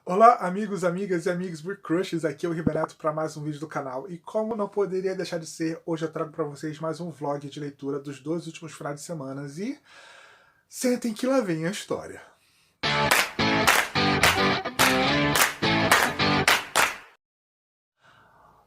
Olá, amigos, amigas e amigos Book Crushes, aqui é o Ribeirato para mais um vídeo do canal. E como não poderia deixar de ser, hoje eu trago para vocês mais um vlog de leitura dos dois últimos finais de semana. E sentem que lá vem a história.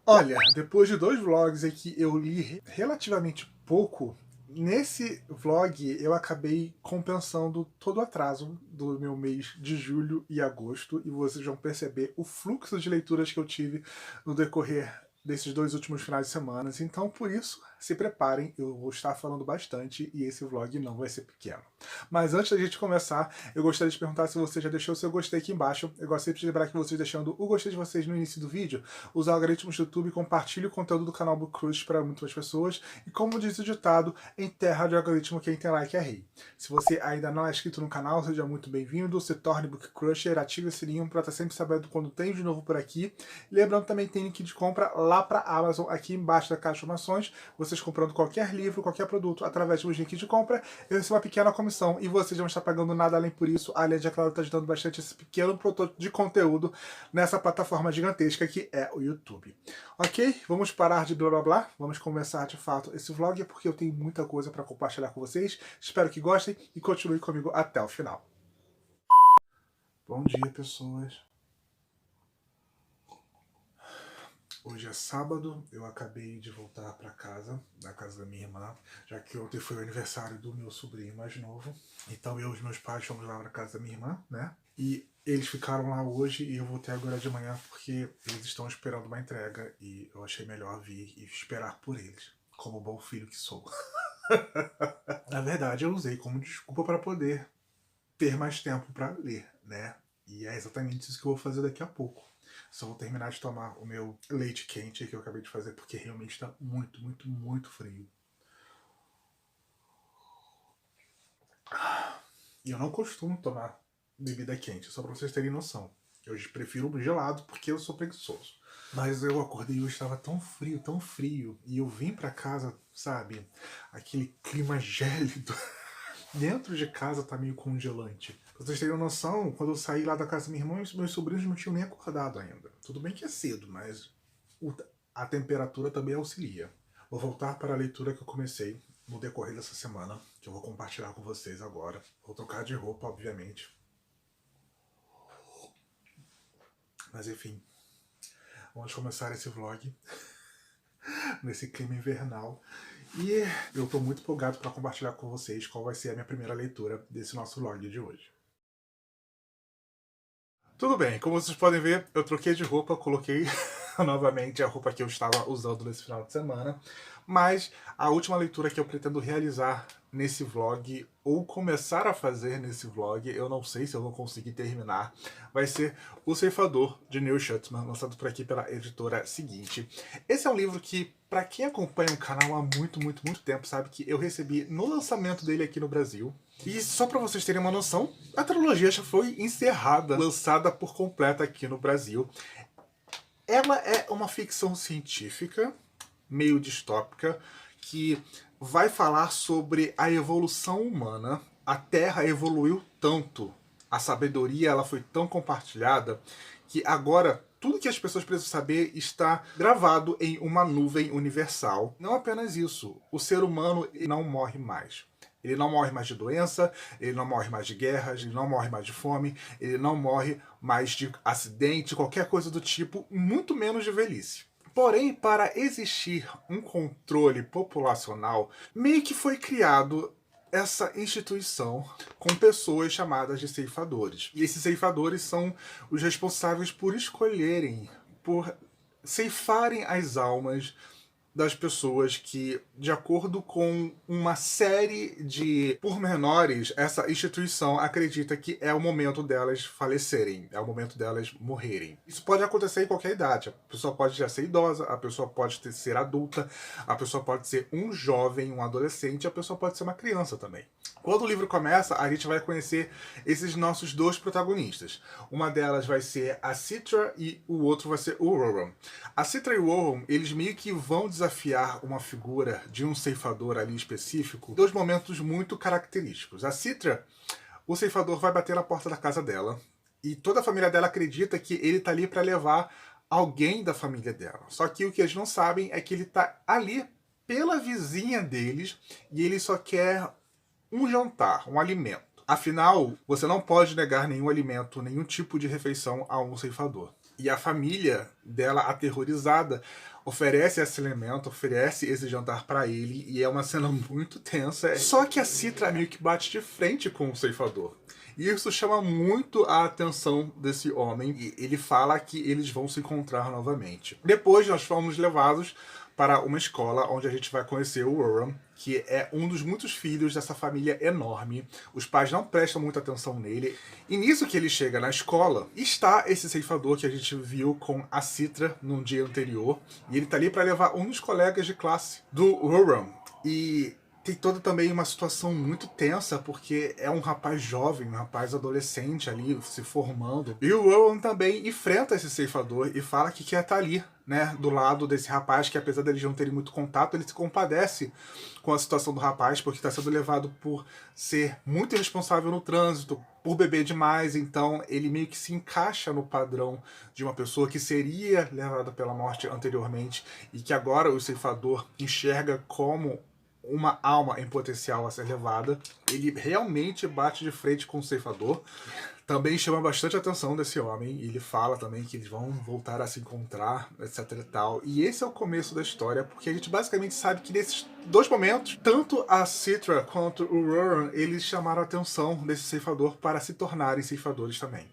Olha, depois de dois vlogs em que eu li relativamente pouco, nesse vlog eu acabei compensando todo o atraso do meu mês de julho e agosto, e vocês vão perceber o fluxo de leituras que eu tive no decorrer desses dois últimos finais de semana. Então, por isso, se preparem, eu vou estar falando bastante e esse vlog não vai ser pequeno. Mas antes da gente começar, eu gostaria de perguntar se você já deixou o seu gostei aqui embaixo. Eu gosto sempre de lembrar que vocês deixando o gostei de vocês no início do vídeo, os algoritmos do YouTube compartilham o conteúdo do canal Book Crush para muitas pessoas, e como diz o ditado, em terra de algoritmo quem tem like é rei. Se você ainda não é inscrito no canal, seja muito bem-vindo, se torne Book Crusher, ative o sininho para estar sempre sabendo quando tem de novo por aqui. Lembrando também tem link de compra lá para a Amazon aqui embaixo da caixa de informações. Vocês comprando qualquer livro, qualquer produto através dos links de compra, eu recebo uma pequena comissão e vocês não estão pagando nada além por isso, além de, é claro, estar ajudando bastante esse pequeno produto de conteúdo nessa plataforma gigantesca que é o YouTube. Ok? Vamos parar de blá blá blá, vamos começar de fato esse vlog, porque eu tenho muita coisa para compartilhar com vocês. Espero que gostem e continuem comigo até o final. Bom dia, pessoas. Hoje é sábado, eu acabei de voltar para casa, da casa da minha irmã, já que ontem foi o aniversário do meu sobrinho mais novo. Então eu e os meus pais fomos lá na casa da minha irmã, né? E eles ficaram lá hoje e eu voltei agora de manhã porque eles estão esperando uma entrega e eu achei melhor vir e esperar por eles, como bom filho que sou. Na verdade, eu usei como desculpa para poder ter mais tempo para ler, né? E é exatamente isso que eu vou fazer daqui a pouco. Só vou terminar de tomar o meu leite quente que eu acabei de fazer, porque realmente está muito, muito, muito frio. E eu não costumo tomar bebida quente, só para vocês terem noção. Eu prefiro gelado porque eu sou preguiçoso. Mas eu acordei e hoje estava tão frio. E eu vim para casa, sabe, aquele clima gélido. Dentro de casa tá meio congelante. Pra vocês terem noção, quando eu saí lá da casa da minha irmã, meus sobrinhos não tinham nem acordado ainda. Tudo bem que é cedo, mas a temperatura também auxilia. Vou voltar para a leitura que eu comecei no decorrer dessa semana, que eu vou compartilhar com vocês agora. Vou trocar de roupa, obviamente. Mas enfim, vamos começar esse vlog nesse clima invernal. E eu estou muito empolgado para compartilhar com vocês qual vai ser a minha primeira leitura desse nosso vlog de hoje. Tudo bem, como vocês podem ver, eu troquei de roupa, coloquei novamente a roupa que eu estava usando nesse final de semana, mas a última leitura que eu pretendo realizar nesse vlog, ou começar a fazer nesse vlog, eu não sei se eu vou conseguir terminar, vai ser O Ceifador, de Neil Schutzman, lançado por aqui pela editora Seguinte. Esse é um livro que, para quem acompanha o canal há muito, muito, muito tempo, sabe que eu recebi no lançamento dele aqui no Brasil. E só para vocês terem uma noção, a trilogia já foi encerrada, lançada por completa aqui no Brasil. Ela é uma ficção científica, meio distópica, que vai falar sobre a evolução humana. A Terra evoluiu tanto, a sabedoria ela foi tão compartilhada, que agora tudo que as pessoas precisam saber está gravado em uma nuvem universal. Não apenas isso, o ser humano não morre mais. Ele não morre mais de doença, ele não morre mais de guerras, ele não morre mais de fome, ele não morre mais de acidente, qualquer coisa do tipo, muito menos de velhice. Porém, para existir um controle populacional, meio que foi criado essa instituição com pessoas chamadas de ceifadores. E esses ceifadores são os responsáveis por escolherem, por ceifarem as almas das pessoas que, de acordo com uma série de pormenores, essa instituição acredita que é o momento delas falecerem, é o momento delas morrerem. Isso pode acontecer em qualquer idade. A pessoa pode já ser idosa, a pessoa pode ser adulta, a pessoa pode ser um jovem, um adolescente, a pessoa pode ser uma criança também. Quando o livro começa, a gente vai conhecer esses nossos dois protagonistas. Uma delas vai ser a Citra e o outro vai ser o Rowan. A Citra e o Rowan, eles meio que vão desafiar uma figura de um ceifador ali específico, em dois momentos muito característicos. A Citra, o ceifador vai bater na porta da casa dela E toda a família dela acredita que ele tá ali para levar alguém da família dela. Só que o que eles não sabem é que ele tá ali pela vizinha deles e ele só quer um jantar, um alimento. Afinal, você não pode negar nenhum alimento, nenhum tipo de refeição a um ceifador. E a família dela, aterrorizada, oferece esse alimento, oferece esse jantar para ele, e é uma cena muito tensa. Só que a Citra meio que bate de frente com o ceifador. E isso chama muito a atenção desse homem, e ele fala que eles vão se encontrar novamente. Depois nós fomos levados para uma escola onde a gente vai conhecer o Warren, que é um dos muitos filhos dessa família enorme. Os pais não prestam muita atenção nele. E nisso que ele chega na escola, está esse ceifador que a gente viu com a Citra num dia anterior. E ele tá ali para levar um dos colegas de classe do Warren. E tem toda também uma situação muito tensa, porque é um rapaz jovem, um rapaz adolescente ali, se formando. E o Owen também enfrenta esse ceifador e fala que quer estar ali, né, do lado desse rapaz, que apesar deles não terem muito contato, ele se compadece com a situação do rapaz, porque está sendo levado por ser muito irresponsável no trânsito, por beber demais, então ele meio que se encaixa no padrão de uma pessoa que seria levada pela morte anteriormente e que agora o ceifador enxerga como uma alma em potencial a ser levada. Ele realmente bate de frente com o ceifador. Também chama bastante a atenção desse homem. Ele fala também que eles vão voltar a se encontrar, etc e tal. E esse é o começo da história, porque a gente basicamente sabe que nesses dois momentos, tanto a Citra quanto o Roran, eles chamaram a atenção desse ceifador para se tornarem ceifadores também.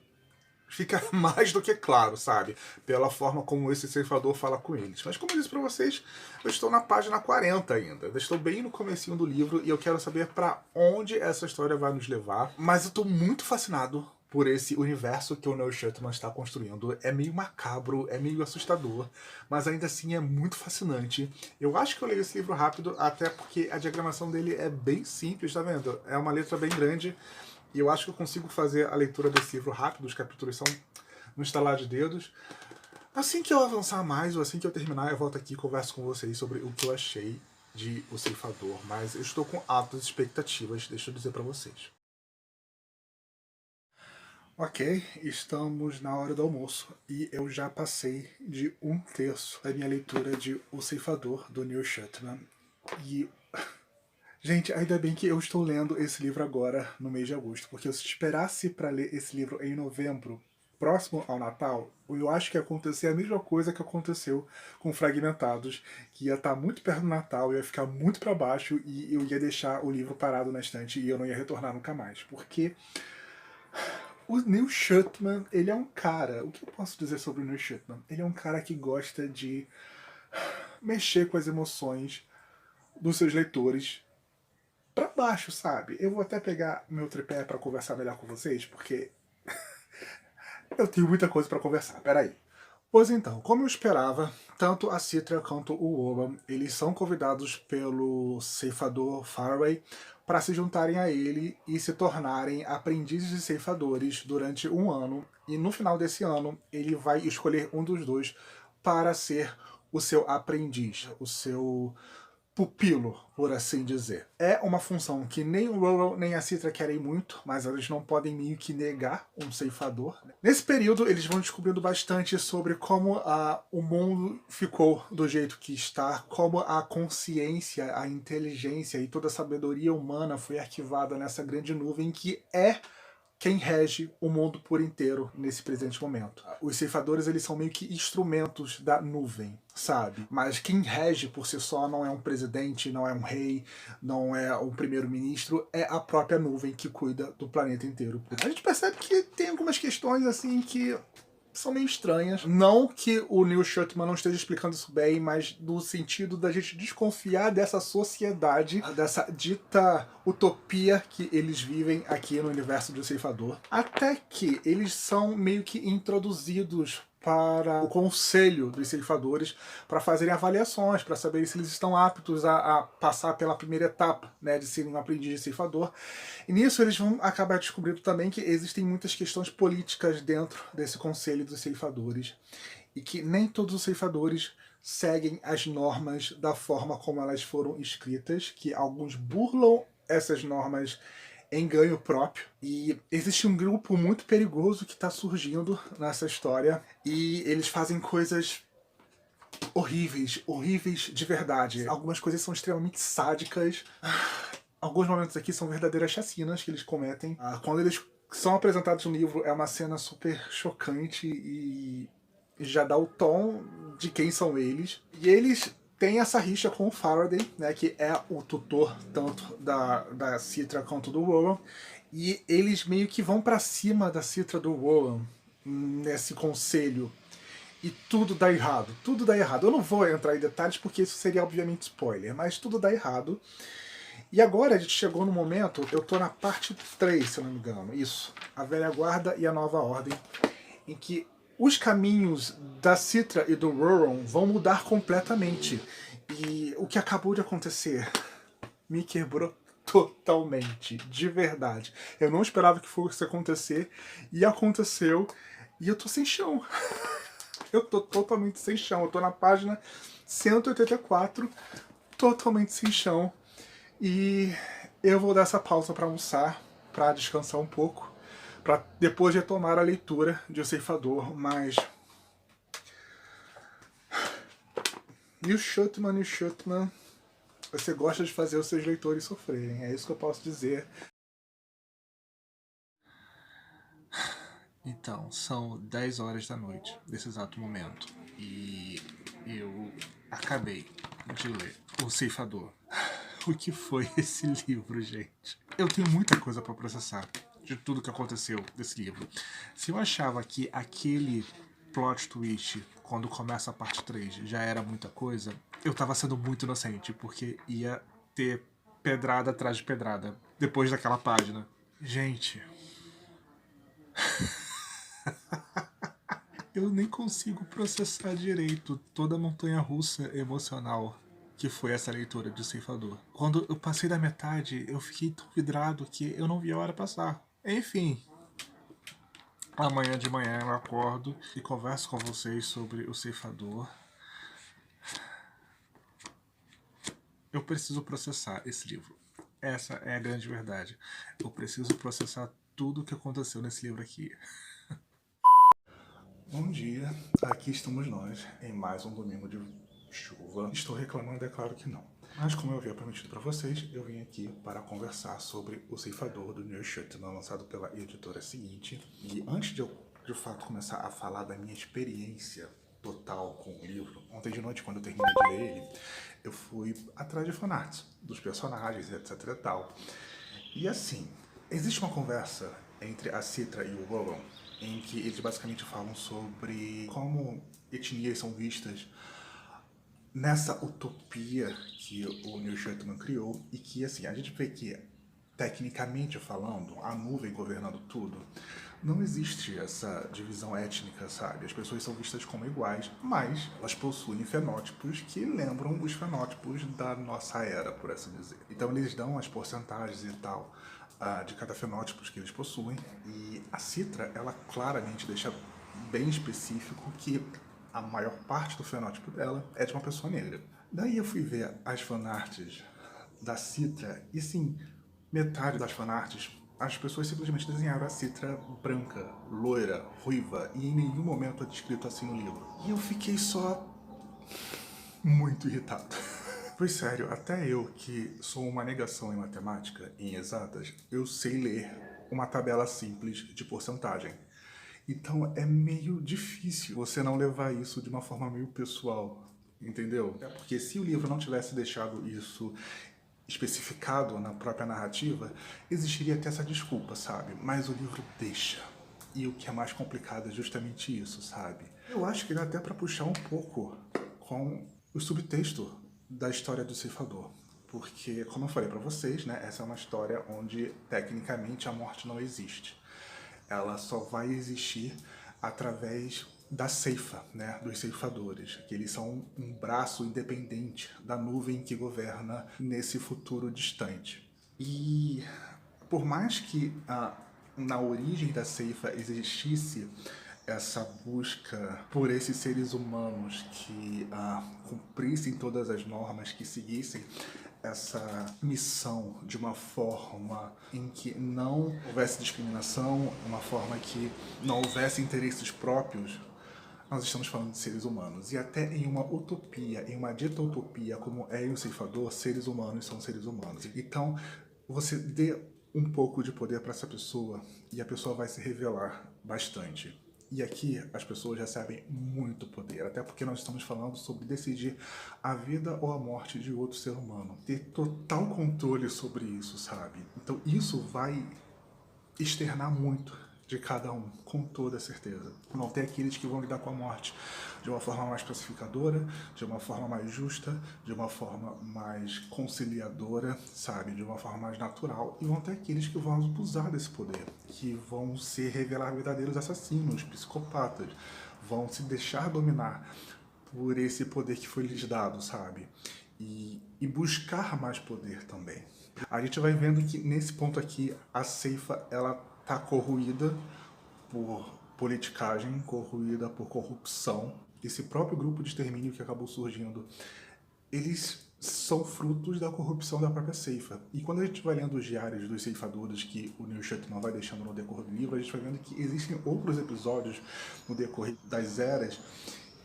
Fica mais do que claro, sabe? Pela forma como esse ceifador fala com eles. Mas como eu disse pra vocês, eu estou na página 40 ainda. Eu estou bem no comecinho do livro e eu quero saber pra onde essa história vai nos levar. Mas eu tô muito fascinado por esse universo que o Neil Schuttman está construindo. É meio macabro, é meio assustador, mas ainda assim é muito fascinante. Eu acho que eu leio esse livro rápido, até porque a diagramação dele é bem simples, tá vendo? É uma letra bem grande. E eu acho que eu consigo fazer a leitura desse livro rápido, os capítulos são no estalar de dedos. Assim que eu avançar mais, ou assim que eu terminar, eu volto aqui e converso com vocês sobre o que eu achei de O Ceifador. Mas eu estou com altas expectativas, deixa eu dizer pra vocês. Ok, estamos na hora do almoço e eu já passei de 1/3 da minha leitura de O Ceifador, do Neil Schuttman. E gente, ainda bem que eu estou lendo esse livro agora, no mês de agosto, porque se eu esperasse para ler esse livro em novembro, próximo ao Natal, eu acho que ia acontecer a mesma coisa que aconteceu com Fragmentados, que ia estar muito perto do Natal, ia ficar muito para baixo e eu ia deixar o livro parado na estante e eu não ia retornar nunca mais, porque o Neil Schuttman, ele é um cara, o que eu posso dizer sobre o Neil Schuttman? Ele é um cara que gosta de mexer com as emoções dos seus leitores pra baixo, sabe? Eu vou até pegar meu tripé pra conversar melhor com vocês, porque eu tenho muita coisa pra conversar, peraí. Pois então, como eu esperava, tanto a Citra quanto o Oban, eles são convidados pelo ceifador Faraway para se juntarem a ele e se tornarem aprendizes de ceifadores durante um ano, e no final desse ano ele vai escolher um dos dois para ser o seu aprendiz, o seu pupilo, por assim dizer. É uma função que nem o Rowell nem a Citra querem muito, mas eles não podem meio que negar um ceifador. Nesse período, eles vão descobrindo bastante sobre como o mundo ficou do jeito que está, como a consciência, a inteligência e toda a sabedoria humana foi arquivada nessa grande nuvem que é quem rege o mundo por inteiro nesse presente momento. Os ceifadores, eles são meio que instrumentos da nuvem, sabe? Mas quem rege por si só não é um presidente, não é um rei, não é um primeiro-ministro, é a própria nuvem que cuida do planeta inteiro. A gente percebe que tem algumas questões assim que são meio estranhas. Não que o Neil Schuttman não esteja explicando isso bem, mas no sentido da gente desconfiar dessa sociedade, dessa dita utopia que eles vivem aqui no universo do Ceifador. Até que eles são meio que introduzidos para o conselho dos ceifadores para fazerem avaliações, para saber se eles estão aptos a passar pela primeira etapa, né, de serem um aprendiz de ceifador. E nisso eles vão acabar descobrindo também que existem muitas questões políticas dentro desse conselho dos ceifadores e que nem todos os ceifadores seguem as normas da forma como elas foram escritas, que alguns burlam essas normas em ganho próprio. E existe um grupo muito perigoso que está surgindo nessa história. E eles fazem coisas horríveis, horríveis de verdade. Algumas coisas são extremamente sádicas. Alguns momentos aqui são verdadeiras chacinas que eles cometem. Quando eles são apresentados no livro, é uma cena super chocante e já dá o tom de quem são eles. E eles têm essa rixa com o Faraday, né, que é o tutor tanto da Citra quanto do Rowan. E eles meio que vão pra cima da Citra do Rowan nesse conselho. E tudo dá errado, tudo dá errado. Eu não vou entrar em detalhes porque isso seria obviamente spoiler, mas tudo dá errado. E agora a gente chegou no momento, eu tô na parte 3, se eu não me engano, isso, a Velha Guarda e a Nova Ordem, em que os caminhos da Citra e do Rowan vão mudar completamente. E o que acabou de acontecer me quebrou totalmente, de verdade. Eu não esperava que fosse acontecer, e aconteceu, e eu tô sem chão. Eu tô totalmente sem chão, eu tô na página 184, totalmente sem chão. E eu vou dar essa pausa para almoçar, para descansar um pouco, para depois retomar a leitura de O Ceifador, mas... Neil Shutman, você gosta de fazer os seus leitores sofrerem, é isso que eu posso dizer. Então, são 10 horas da noite, nesse exato momento, e eu acabei de ler O Ceifador. O que foi esse livro, gente? Eu tenho muita coisa para processar de tudo que aconteceu desse livro. Se eu achava que aquele plot twist, quando começa a parte 3, já era muita coisa, eu tava sendo muito inocente, porque ia ter pedrada atrás de pedrada depois daquela página. Gente... eu nem consigo processar direito toda a montanha-russa emocional que foi essa leitura de O Ceifador. Quando eu passei da metade, eu fiquei tão vidrado que eu não vi a hora passar. Enfim, amanhã de manhã eu acordo e converso com vocês sobre O Ceifador. Eu preciso processar esse livro. Essa é a grande verdade. Eu preciso processar tudo o que aconteceu nesse livro aqui. Bom dia, aqui estamos nós em mais um domingo de chuva. Estou reclamando, é claro que não. Mas como eu havia prometido para vocês, eu vim aqui para conversar sobre O Ceifador, do Neil Shutman, lançado pela editora seguinte. E antes de eu, de fato, começar a falar da minha experiência total com o livro, ontem de noite, quando eu terminei de ler ele, eu fui atrás de fanarts dos personagens, etc e tal. E assim, existe uma conversa entre a Citra e o Rowan em que eles basicamente falam sobre como etnias são vistas nessa utopia que o Neil Shutman criou e que, assim, a gente vê que, tecnicamente falando, a nuvem governando tudo, não existe essa divisão étnica, sabe? As pessoas são vistas como iguais, mas elas possuem fenótipos que lembram os fenótipos da nossa era, por assim dizer. Então eles dão as porcentagens e tal de cada fenótipo que eles possuem, e a Citra, ela claramente deixa bem específico que a maior parte do fenótipo dela é de uma pessoa negra. Daí eu fui ver as fanarts da Citra e, sim, metade das fanarts, as pessoas simplesmente desenharam a Citra branca, loira, ruiva, e em nenhum momento é descrito assim no livro. E eu fiquei só muito irritado. Pois sério, até eu, que sou uma negação em matemática, em exatas, eu sei ler uma tabela simples de porcentagem. Então é meio difícil você não levar isso de uma forma meio pessoal, entendeu? É porque se o livro não tivesse deixado isso especificado na própria narrativa, existiria até essa desculpa, sabe? Mas o livro deixa. E o que é mais complicado é justamente isso, sabe? Eu acho que dá até pra puxar um pouco com o subtexto da história do Ceifador. Porque, como eu falei pra vocês, né, essa é uma história onde, tecnicamente, a morte não existe. Ela só vai existir através da ceifa, né, dos ceifadores, que eles são um braço independente da nuvem que governa nesse futuro distante. E por mais que na origem da ceifa existisse essa busca por esses seres humanos que cumprissem todas as normas, que seguissem essa missão de uma forma em que não houvesse discriminação, uma forma que não houvesse interesses próprios, nós estamos falando de seres humanos. E até em uma utopia, em uma dita utopia como é o Ceifador, seres humanos são seres humanos. Então, você dê um pouco de poder para essa pessoa e a pessoa vai se revelar bastante. E aqui as pessoas recebem muito poder, até porque nós estamos falando sobre decidir a vida ou a morte de outro ser humano. Ter total controle sobre isso, sabe? Então isso vai externar muito de cada um, com toda certeza. Vão ter aqueles que vão lidar com a morte de uma forma mais pacificadora, de uma forma mais justa, de uma forma mais conciliadora, sabe? De uma forma mais natural. E vão ter aqueles que vão abusar desse poder, que vão se revelar verdadeiros assassinos, psicopatas, vão se deixar dominar por esse poder que foi lhes dado, sabe? E buscar mais poder também. A gente vai vendo que nesse ponto aqui a Ceifa ela tá corroída por politicagem, corroída por corrupção. Esse próprio grupo de extermínio que acabou surgindo, eles são frutos da corrupção da própria Ceifa. E quando a gente vai lendo os diários dos ceifadores que o Neil Schuckman vai deixando no decorrer do livro, a gente vai vendo que existem outros episódios no decorrer das eras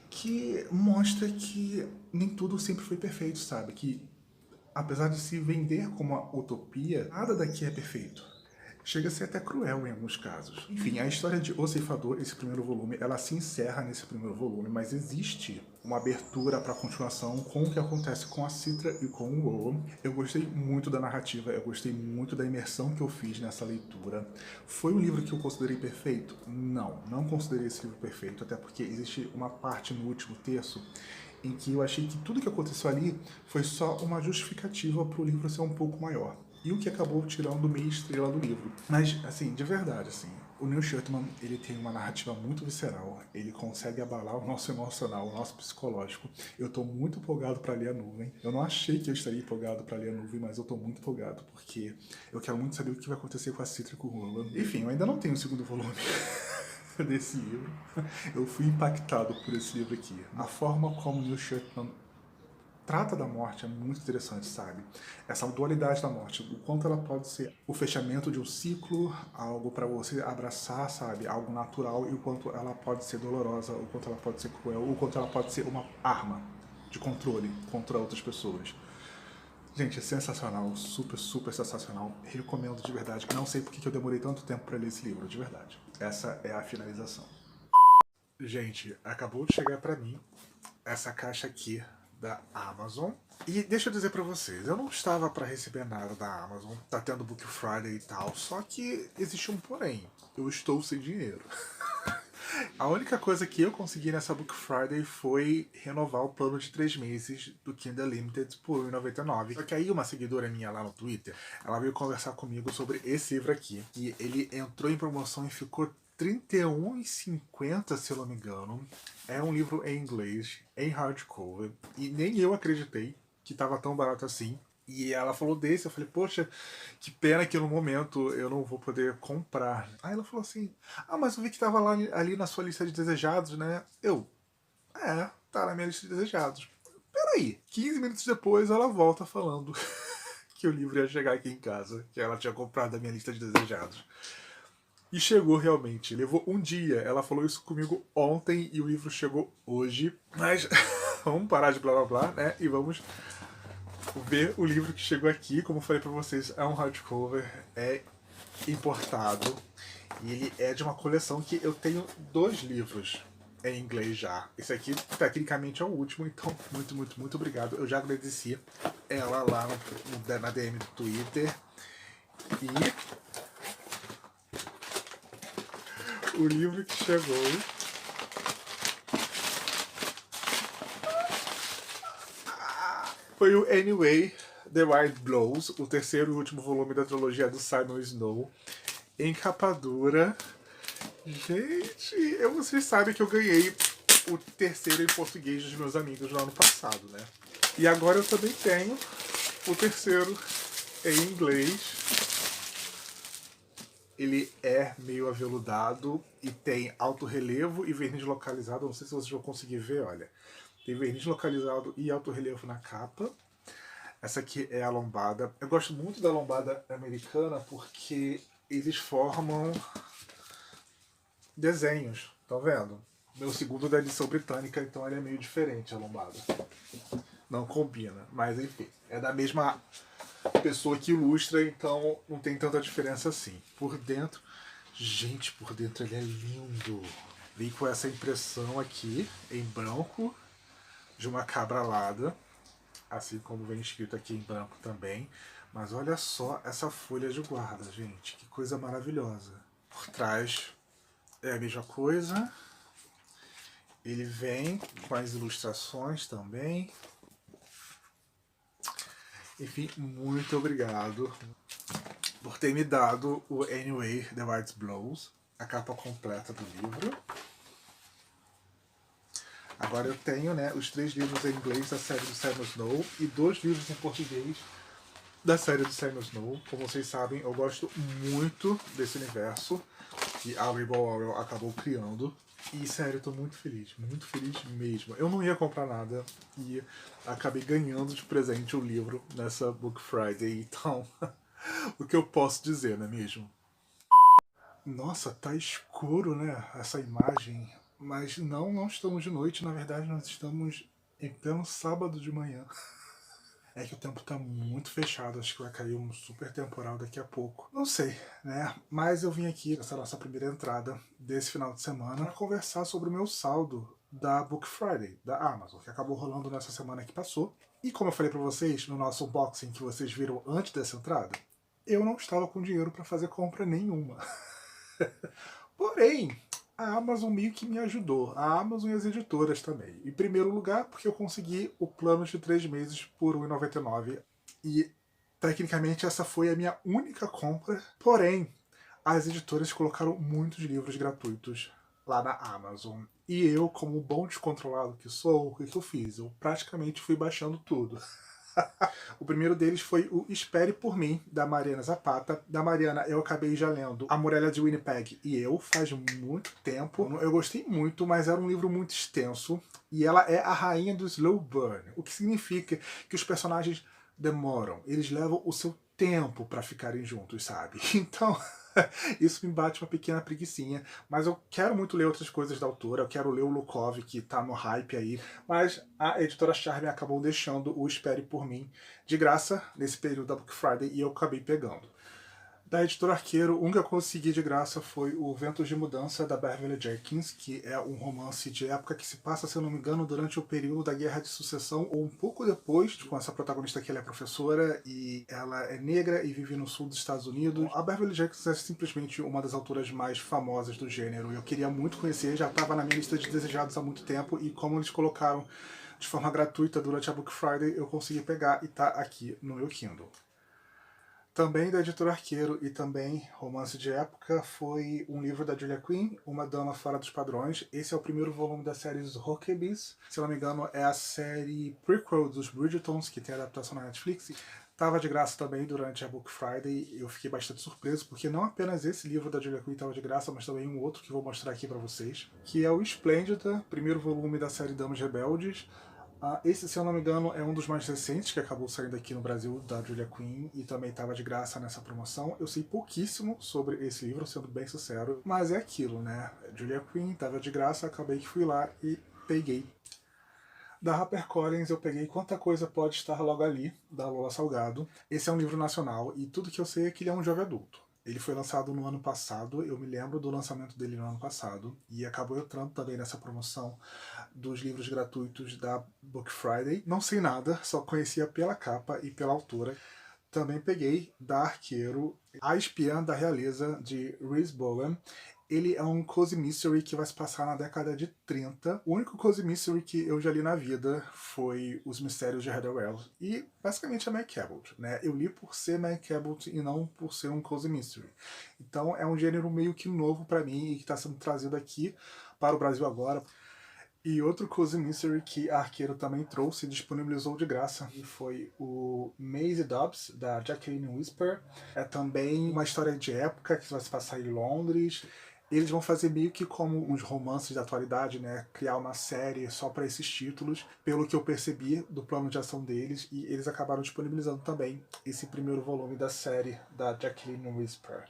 que mostra que nem tudo sempre foi perfeito, sabe? Que apesar de se vender como uma utopia, nada daqui é perfeito. Chega a ser até cruel em alguns casos. Enfim, a história de O Ceifador, esse primeiro volume, ela se encerra nesse primeiro volume, mas existe uma abertura para a continuação com o que acontece com a Citra e com o Owen. Eu gostei muito da narrativa, eu gostei muito da imersão que eu fiz nessa leitura. Foi um livro que eu considerei perfeito? Não, não considerei esse livro perfeito, até porque existe uma parte no último terço em que eu achei que tudo que aconteceu ali foi só uma justificativa para o livro ser um pouco maior. E o que acabou tirando meia estrela do livro. Mas, assim, de verdade, assim, o Neil Schuckman, ele tem uma narrativa muito visceral, ele consegue abalar o nosso emocional, o nosso psicológico. Eu tô muito empolgado para ler A Nuvem. Eu não achei que eu estaria empolgado para ler A Nuvem, mas eu tô muito empolgado, porque eu quero muito saber o que vai acontecer com a Citra e com o Roland. Enfim, eu ainda não tenho o segundo volume desse livro. Eu fui impactado por esse livro aqui. A forma como o Neil Schuckman trata da morte é muito interessante, sabe? Essa dualidade da morte, o quanto ela pode ser o fechamento de um ciclo, algo para você abraçar, sabe? Algo natural, e o quanto ela pode ser dolorosa, o quanto ela pode ser cruel, o quanto ela pode ser uma arma de controle contra outras pessoas. Gente, é sensacional, super, super sensacional. Recomendo de verdade. Não sei porque que eu demorei tanto tempo para ler esse livro, de verdade. Essa é a finalização. Gente, acabou de chegar para mim essa caixa aqui da Amazon. E deixa eu dizer pra vocês, eu não estava pra receber nada da Amazon, tá tendo Book Friday e tal, só que existe um porém, eu estou sem dinheiro. A única coisa que eu consegui nessa Book Friday foi renovar o plano de 3 meses do Kindle Unlimited por R$1,99. Só que aí uma seguidora minha lá no Twitter, ela veio conversar comigo sobre esse livro aqui, e ele entrou em promoção e ficou R$31,50, se eu não me engano. É um livro em inglês, em hardcover, e nem eu acreditei que estava tão barato assim. E ela falou desse, eu falei, poxa, que pena que no momento eu não vou poder comprar. Aí ela falou assim, ah, mas eu vi que tava lá ali na sua lista de desejados, né? Tá na minha lista de desejados. Peraí, 15 minutos depois ela volta falando que o livro ia chegar aqui em casa, que ela tinha comprado da minha lista de desejados. E chegou realmente, levou um dia. Ela falou isso comigo ontem e o livro chegou hoje. Mas vamos parar de blá blá blá, né? E vamos ver o livro que chegou aqui. Como eu falei pra vocês, é um hardcover, é importado. E ele é de uma coleção que eu tenho 2 livros em inglês já. Esse aqui, tecnicamente, é o último, então muito, muito, muito obrigado. Eu já agradeci ela lá na DM do Twitter. E o livro que chegou foi o Anyway, The Wild Blows, o terceiro e último volume da trilogia do Simon Snow, em capa dura. Gente, vocês sabem que eu ganhei o terceiro em português dos meus amigos no ano passado, né? E agora eu também tenho o terceiro em inglês. Ele é meio aveludado e tem alto relevo e verniz localizado. Não sei se vocês vão conseguir ver, olha. Tem verniz localizado e alto relevo na capa. Essa aqui é a lombada. Eu gosto muito da lombada americana porque eles formam desenhos, tá vendo? Meu segundo da edição britânica, então ele é meio diferente a lombada. Não combina, mas enfim, é da mesma pessoa que ilustra, então não tem tanta diferença assim. Por dentro, gente, por dentro ele é lindo. Vem com essa impressão aqui, em branco, de uma cabra alada, assim como vem escrito aqui em branco também. Mas olha só essa folha de guarda, gente, que coisa maravilhosa. Por trás é a mesma coisa. Ele vem com as ilustrações também. Enfim, muito obrigado por ter me dado o Anyway The White Blows, a capa completa do livro. Agora eu tenho, né, os 3 livros em inglês da série do Samuel Snow e 2 livros em português da série do Samuel Snow. Como vocês sabem, eu gosto muito desse universo que a Rainbow Rowell acabou criando. E sério, eu tô muito feliz mesmo. Eu não ia comprar nada e acabei ganhando de presente o livro nessa Book Friday, então o que eu posso dizer, não é mesmo? Nossa, tá escuro, né, essa imagem. Mas não estamos de noite, na verdade nós estamos em pleno sábado de manhã. É que o tempo tá muito fechado, acho que vai cair um super temporal daqui a pouco. Não sei, né? Mas eu vim aqui nessa nossa primeira entrada desse final de semana para conversar sobre o meu saldo da Book Friday, da Amazon, que acabou rolando nessa semana que passou. E como eu falei para vocês no nosso unboxing que vocês viram antes dessa entrada, eu não estava com dinheiro para fazer compra nenhuma. Porém, a Amazon meio que me ajudou, a Amazon e as editoras também. Em primeiro lugar, porque eu consegui o plano de 3 meses por R$ 1,99 e tecnicamente essa foi a minha única compra. Porém, as editoras colocaram muitos livros gratuitos lá na Amazon. E eu, como bom descontrolado que sou, o que eu fiz? Eu praticamente fui baixando tudo. O primeiro deles foi o Espere por Mim, da Mariana Zapata. Da Mariana eu acabei já lendo A Muralha de Winnipeg e eu, faz muito tempo. Eu gostei muito, mas era um livro muito extenso. E ela é a rainha do slow burn, o que significa que os personagens demoram, eles levam o seu tempo para ficarem juntos, sabe? Então, isso me bate uma pequena preguicinha, mas eu quero muito ler outras coisas da autora, eu quero ler o Lukov, que tá no hype aí, mas a editora Charme acabou deixando o Espere por Mim de graça nesse período da Book Friday e eu acabei pegando. Da editora Arqueiro, um que eu consegui de graça foi o Ventos de Mudança, da Beverly Jenkins, que é um romance de época que se passa, se eu não me engano, durante o período da Guerra de Sucessão, ou um pouco depois, com essa protagonista que ela é professora, e ela é negra e vive no sul dos Estados Unidos. A Beverly Jenkins é simplesmente uma das autoras mais famosas do gênero, e eu queria muito conhecer, já estava na minha lista de desejados há muito tempo, e como eles colocaram de forma gratuita durante a Book Friday, eu consegui pegar e tá aqui no meu Kindle. Também da editora Arqueiro e também romance de época foi um livro da Julia Quinn, Uma Dama Fora dos Padrões. Esse é o primeiro volume da série dos Huckabees. Se eu não me engano, é a série prequel dos Bridgertons, que tem adaptação na Netflix. Estava de graça também durante a Book Friday. Eu fiquei bastante surpreso, porque não apenas esse livro da Julia Quinn estava de graça, mas também um outro que vou mostrar aqui para vocês, que é o Splendida, primeiro volume da série Damas Rebeldes. Esse, se eu não me engano, é um dos mais recentes que acabou saindo aqui no Brasil, da Julia Quinn, e também estava de graça nessa promoção. Eu sei pouquíssimo sobre esse livro, sendo bem sincero, mas é aquilo, né? Julia Quinn estava de graça, acabei que fui lá e peguei. Da HarperCollins eu peguei Quanta Coisa Pode Estar Logo Ali, da Lola Salgado. Esse é um livro nacional e tudo que eu sei é que ele é um jovem adulto. Ele foi lançado no ano passado, eu me lembro do lançamento dele no ano passado, e acabou entrando também nessa promoção dos livros gratuitos da Book Friday. Não sei nada, só conhecia pela capa e pela autora. Também peguei da Arqueiro A Espiã da Realeza, de Rhys Bowen. Ele é um cozy mystery que vai se passar na década de 30. O único cozy mystery que eu já li na vida foi Os Mistérios de Heather Wells. E basicamente é Meg Cabot, né? Eu li por ser Meg Cabot e não por ser um cozy mystery. Então é um gênero meio que novo para mim e que está sendo trazido aqui para o Brasil agora. E outro cozy mystery que a Arqueiro também trouxe e disponibilizou de graça e foi o Maisie Dobbs, da Jacqueline Whisper. É também uma história de época que vai se passar em Londres. Eles vão fazer meio que como uns romances da atualidade, né? Criar uma série só para esses títulos, pelo que eu percebi do plano de ação deles, e eles acabaram disponibilizando também esse primeiro volume da série da Jacqueline Whisper.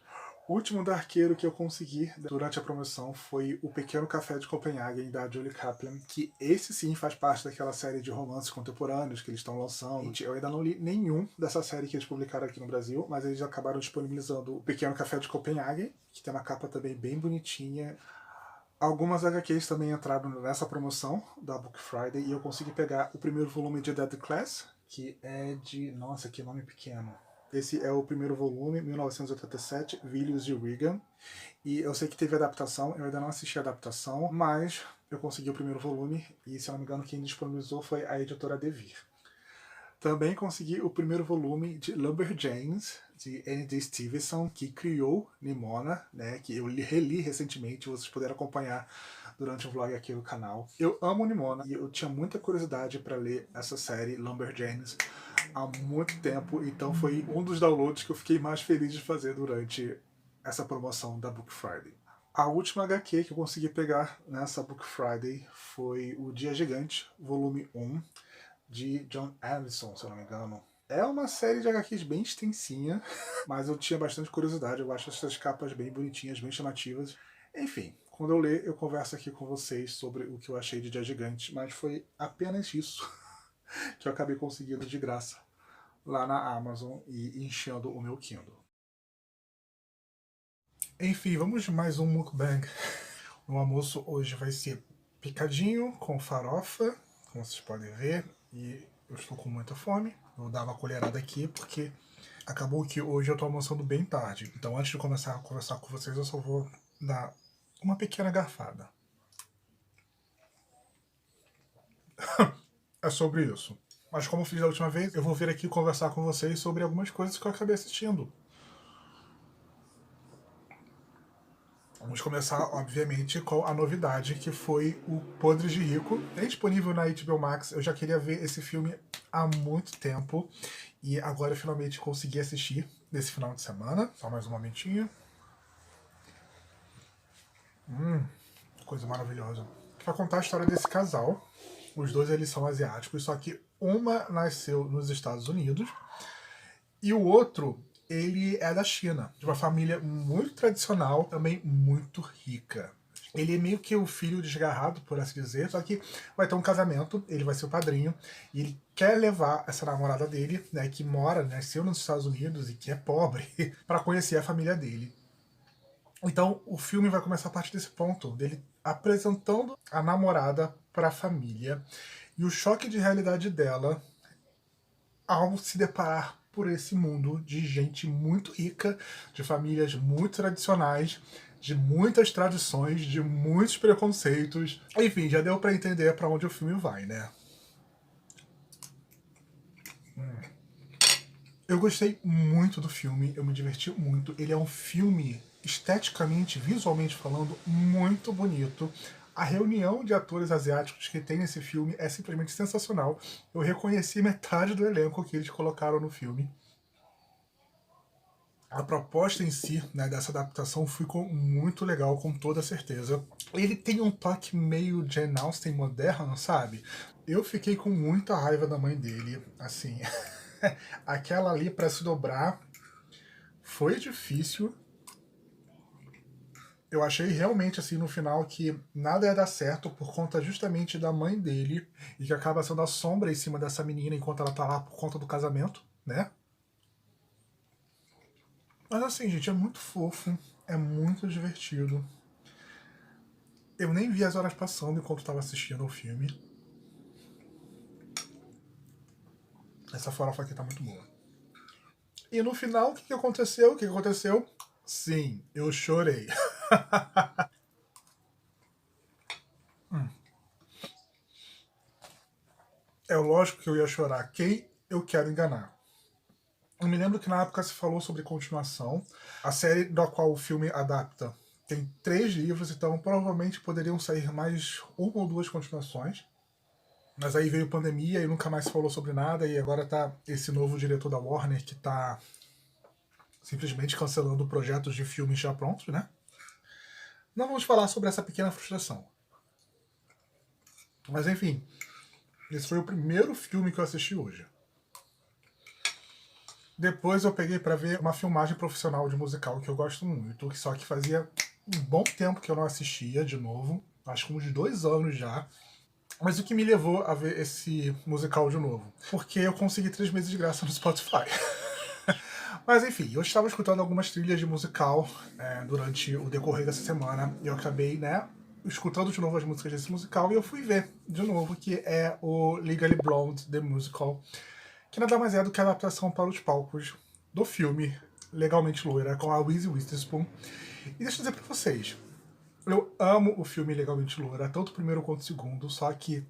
O último da Arqueiro que eu consegui durante a promoção foi O Pequeno Café de Copenhagen, da Julie Kaplan, que esse sim faz parte daquela série de romances contemporâneos que eles estão lançando. Eu ainda não li nenhum dessa série que eles publicaram aqui no Brasil, mas eles acabaram disponibilizando O Pequeno Café de Copenhagen, que tem uma capa também bem bonitinha. Algumas HQs também entraram nessa promoção da Book Friday e eu consegui pegar o primeiro volume de Dead Class, que é de... Nossa, que nome pequeno. Esse é o primeiro volume, 1987, Villiers de Regan. E eu sei que teve adaptação, eu ainda não assisti a adaptação, mas eu consegui o primeiro volume e, se eu não me engano, quem disponibilizou foi a editora Devir. Também consegui o primeiro volume de Lumberjanes, de N.D. Stevenson, que criou Nimona, né, que eu reli recentemente, vocês puderam acompanhar durante um vlog aqui no canal. Eu amo Nimona e eu tinha muita curiosidade para ler essa série Lumberjanes há muito tempo, então foi um dos downloads que eu fiquei mais feliz de fazer durante essa promoção da Book Friday. A última HQ que eu consegui pegar nessa Book Friday foi O Dia Gigante, volume 1, de John Allison, se eu não me engano. É uma série de HQs bem extensinha, mas eu tinha bastante curiosidade, eu acho essas capas bem bonitinhas, bem chamativas. Enfim, quando eu ler, eu converso aqui com vocês sobre o que eu achei de Dia Gigante, mas foi apenas isso que eu acabei conseguindo de graça lá na Amazon e enchendo o meu Kindle. Enfim, vamos de mais um mukbang. O almoço hoje vai ser picadinho com farofa, como vocês podem ver, e eu estou com muita fome. Vou dar uma colherada aqui porque acabou que hoje eu estou almoçando bem tarde. Então antes de começar a conversar com vocês, eu só vou dar uma pequena garfada. É sobre isso. Mas como fiz da última vez, eu vou vir aqui conversar com vocês sobre algumas coisas que eu acabei assistindo. Vamos começar, obviamente, com a novidade, que foi o Podres de Rico. Tem disponível na HBO Max, eu já queria ver esse filme há muito tempo, e agora eu finalmente consegui assistir nesse final de semana. Só mais um momentinho. Coisa maravilhosa. Vai contar a história desse casal. Os dois eles são asiáticos, só que uma nasceu nos Estados Unidos e o outro ele é da China, de uma família muito tradicional, também muito rica. Ele é meio que o filho desgarrado, por assim dizer, só que vai ter um casamento, ele vai ser o padrinho, e ele quer levar essa namorada dele, né, que mora, nasceu nos Estados Unidos e que é pobre, para conhecer a família dele. Então o filme vai começar a partir desse ponto, dele apresentando a namorada para a família, e o choque de realidade dela ao se deparar por esse mundo de gente muito rica, de famílias muito tradicionais, de muitas tradições, de muitos preconceitos. Enfim, já deu pra entender pra onde o filme vai, né? Eu gostei muito do filme, eu me diverti muito. Ele é um filme, esteticamente, visualmente falando, muito bonito. A reunião de atores asiáticos que tem nesse filme é simplesmente sensacional. Eu reconheci metade do elenco que eles colocaram no filme. A proposta em si, né, dessa adaptação ficou muito legal, com toda certeza. Ele tem um toque meio Jane Austen moderno, sabe? Eu fiquei com muita raiva da mãe dele, assim. Aquela ali pra se dobrar foi difícil. Eu achei realmente, assim, no final que nada ia dar certo por conta justamente da mãe dele e que acaba sendo a sombra em cima dessa menina enquanto ela tá lá por conta do casamento, né? Mas assim, gente, é muito fofo, é muito divertido. Eu nem vi as horas passando enquanto estava assistindo o filme. Essa farofa aqui tá muito boa. E no final, o que aconteceu? O que aconteceu? Sim, eu chorei. É lógico que eu ia chorar. Quem eu quero enganar? Eu me lembro que na época se falou sobre continuação. A série da qual o filme adapta tem 3 livros, então provavelmente poderiam sair mais uma ou 2 continuações. Mas aí veio pandemia e nunca mais se falou sobre nada, e agora tá esse novo diretor da Warner que tá simplesmente cancelando projetos de filmes já prontos, né? Não vamos falar sobre essa pequena frustração. Mas enfim, esse foi o primeiro filme que eu assisti hoje. Depois eu peguei pra ver uma filmagem profissional de musical que eu gosto muito, só que fazia um bom tempo que eu não assistia de novo, acho que uns 2 anos já. Mas o que me levou a ver esse musical de novo? Porque eu consegui 3 meses de graça no Spotify. Mas enfim, eu estava escutando algumas trilhas de musical durante o decorrer dessa semana e eu acabei, né, escutando de novo as músicas desse musical e eu fui ver de novo, que é o Legally Blonde The Musical, que nada mais é do que a adaptação para os palcos do filme Legalmente Loira, com a Reese Witherspoon. E deixa eu dizer pra vocês, eu amo o filme Legalmente Loira, tanto o primeiro quanto o segundo, só que,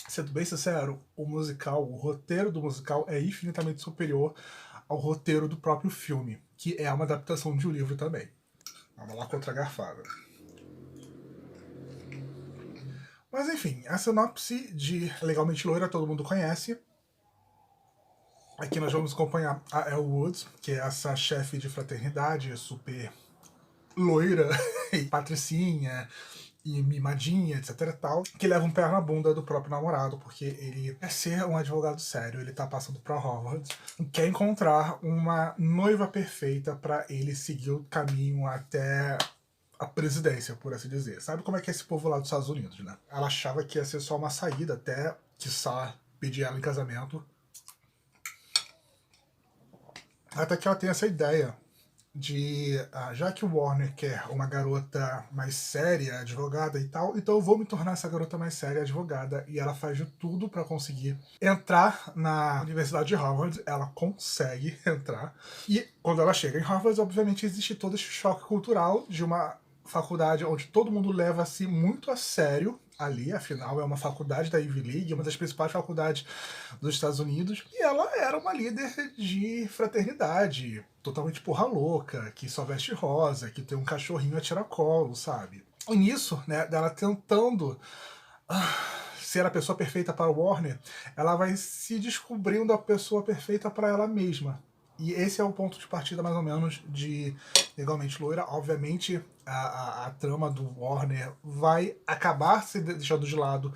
sendo bem sincero, o musical, o roteiro do musical é infinitamente superior ao roteiro do próprio filme, que é uma adaptação de um livro também. Vamos lá contra a garfada. Mas enfim, a sinopse de Legalmente Loira todo mundo conhece. Aqui nós vamos acompanhar a Elle Woods, que é essa chefe de fraternidade super loira e patricinha e mimadinha, etc e tal, que leva um pé na bunda do próprio namorado, porque ele quer ser um advogado sério, ele tá passando pra Harvard, e quer encontrar uma noiva perfeita pra ele seguir o caminho até a presidência, por assim dizer. Sabe como é que é esse povo lá dos Estados Unidos, né? Ela achava que ia ser só uma saída até, quiçá, pedir ela em casamento. Até que ela tem essa ideia de, já que o Warner quer uma garota mais séria, advogada e tal, então eu vou me tornar essa garota mais séria, advogada, e ela faz de tudo para conseguir entrar na Universidade de Harvard, ela consegue entrar, e quando ela chega em Harvard, obviamente existe todo esse choque cultural de uma faculdade onde todo mundo leva-se muito a sério ali, afinal é uma faculdade da Ivy League, uma das principais faculdades dos Estados Unidos, e ela era uma líder de fraternidade, totalmente porra louca, que só veste rosa, que tem um cachorrinho a tiracolo, sabe? E nisso, né, dela tentando ser a pessoa perfeita para o Warner, ela vai se descobrindo a pessoa perfeita para ela mesma. E esse é o ponto de partida, mais ou menos, de Legalmente Loira. Obviamente, a trama do Warner vai acabar se deixando de lado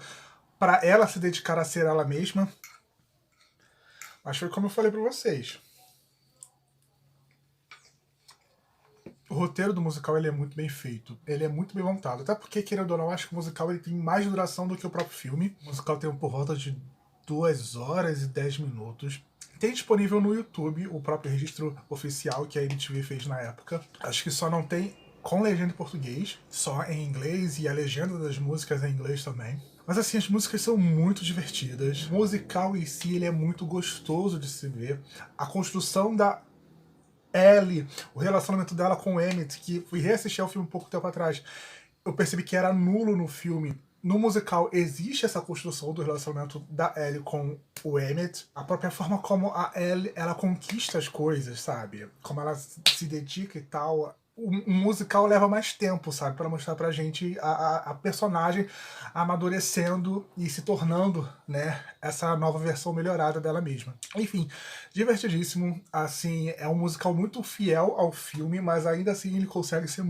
para ela se dedicar a ser ela mesma. Mas foi como eu falei para vocês. O roteiro do musical ele é muito bem feito, ele é muito bem montado. Até porque, querendo ou não, acho que o musical ele tem mais duração do que o próprio filme. O musical tem por volta de 2 horas e 10 minutos. Tem disponível no YouTube o próprio registro oficial que a MTV fez na época. Acho que só não tem com legenda em português, só em inglês, e a legenda das músicas é em inglês também. Mas assim, as músicas são muito divertidas. O musical em si ele é muito gostoso de se ver. A construção da Ellie, o relacionamento dela com o Emmett, que fui reassistir ao filme um pouco tempo atrás, eu percebi que era nulo no filme. No musical existe essa construção do relacionamento da Ellie com o Emmett, a própria forma como a Ellie ela conquista as coisas, sabe? Como ela se dedica e tal. O musical leva mais tempo, sabe? Pra mostrar pra gente a personagem amadurecendo e se tornando, né, essa nova versão melhorada dela mesma. Enfim, divertidíssimo. Assim, é um musical muito fiel ao filme, mas ainda assim ele consegue ser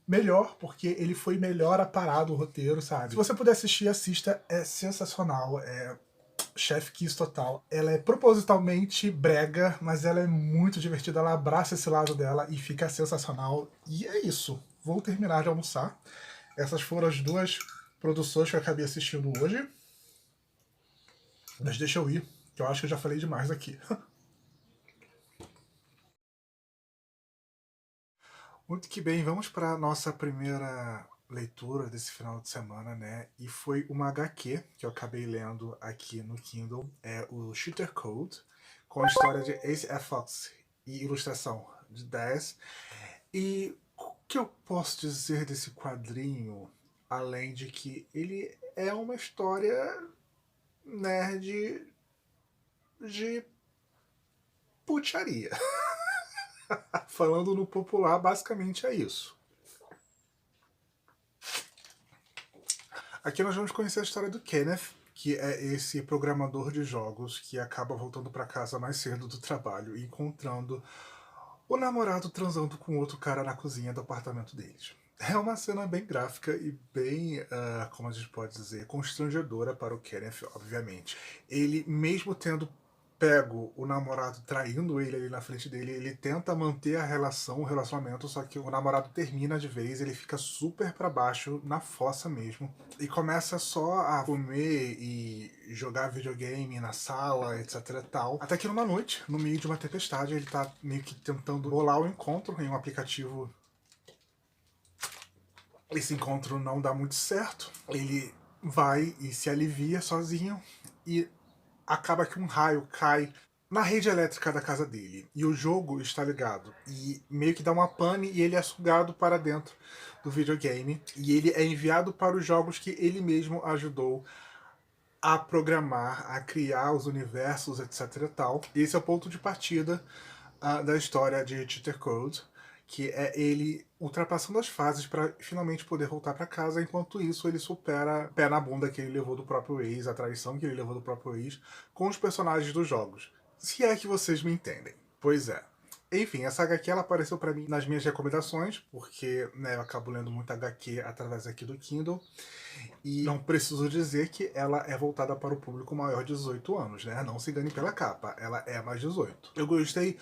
melhor, porque ele foi melhor aparado o roteiro, sabe? Se você puder assistir, assista, é sensacional, é chef kiss total. Ela é propositalmente brega, mas ela é muito divertida, ela abraça esse lado dela e fica sensacional. E é isso, vou terminar de almoçar. Essas foram as 2 produções que eu acabei assistindo hoje. Mas deixa eu ir, que eu acho que eu já falei demais aqui. Muito que bem, vamos para a nossa primeira leitura desse final de semana, né? E foi uma HQ que eu acabei lendo aqui no Kindle, é o Shooter Code, com a história de Ace F. Fox e ilustração de 10. E o que eu posso dizer desse quadrinho, além de que ele é uma história nerd de putaria. Falando no popular, basicamente é isso. Aqui nós vamos conhecer a história do Kenneth, que é esse programador de jogos que acaba voltando para casa mais cedo do trabalho e encontrando o namorado transando com outro cara na cozinha do apartamento deles. É uma cena bem gráfica e bem, como a gente pode dizer, constrangedora para o Kenneth, obviamente. Ele, mesmo tendo pego o namorado traindo ele ali na frente dele, ele tenta manter a relação, o relacionamento, só que o namorado termina de vez, ele fica super pra baixo, na fossa mesmo, e começa só a comer e jogar videogame na sala, etc e tal. Até que numa noite, no meio de uma tempestade, ele tá meio que tentando bolar o encontro em um aplicativo. Esse encontro não dá muito certo, ele vai e se alivia sozinho e acaba que um raio cai na rede elétrica da casa dele e o jogo está ligado e meio que dá uma pane e ele é sugado para dentro do videogame e ele é enviado para os jogos que ele mesmo ajudou a programar, a criar os universos, etc e tal. Esse é o ponto de partida da história de Cheater Code, que é ele ultrapassando as fases para finalmente poder voltar para casa. Enquanto isso, ele supera o pé na bunda que ele levou do próprio ex, a traição que ele levou do próprio ex, com os personagens dos jogos. Se é que vocês me entendem. Pois é. Enfim, essa HQ ela apareceu para mim nas minhas recomendações, porque né, eu acabo lendo muito HQ através aqui do Kindle, e não preciso dizer que ela é voltada para o público maior de 18 anos, né? Não se engane pela capa, ela é mais 18. Eu gostei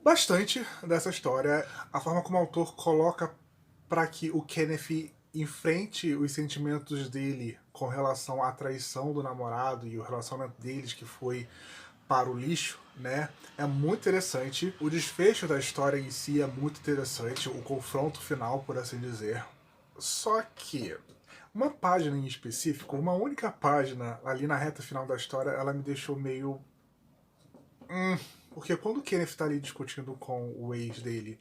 bastante dessa história, a forma como o autor coloca para que o Kenneth enfrente os sentimentos dele com relação à traição do namorado e o relacionamento deles que foi para o lixo, né? É muito interessante. O desfecho da história em si é muito interessante, o confronto final, por assim dizer. Só que uma página em específico, uma única página ali na reta final da história, ela me deixou meio porque quando o Kenneth tá ali discutindo com o ex dele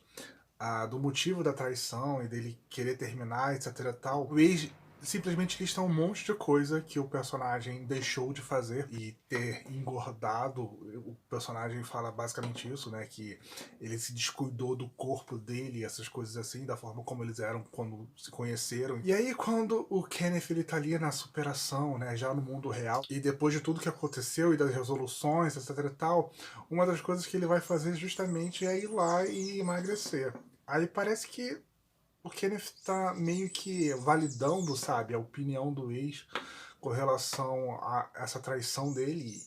do motivo da traição e dele querer terminar, etc e tal, o ex simplesmente lista um monte de coisa que o personagem deixou de fazer e ter engordado. O personagem fala basicamente isso, né? Que ele se descuidou do corpo dele, essas coisas assim, da forma como eles eram quando se conheceram. E aí quando o Kenneth ele tá ali na superação, né? Já no mundo real, e depois de tudo que aconteceu e das resoluções, etc e tal, uma das coisas que ele vai fazer justamente é ir lá e emagrecer. Aí parece que o Kenneth tá meio que validando, sabe, a opinião do ex com relação a essa traição dele.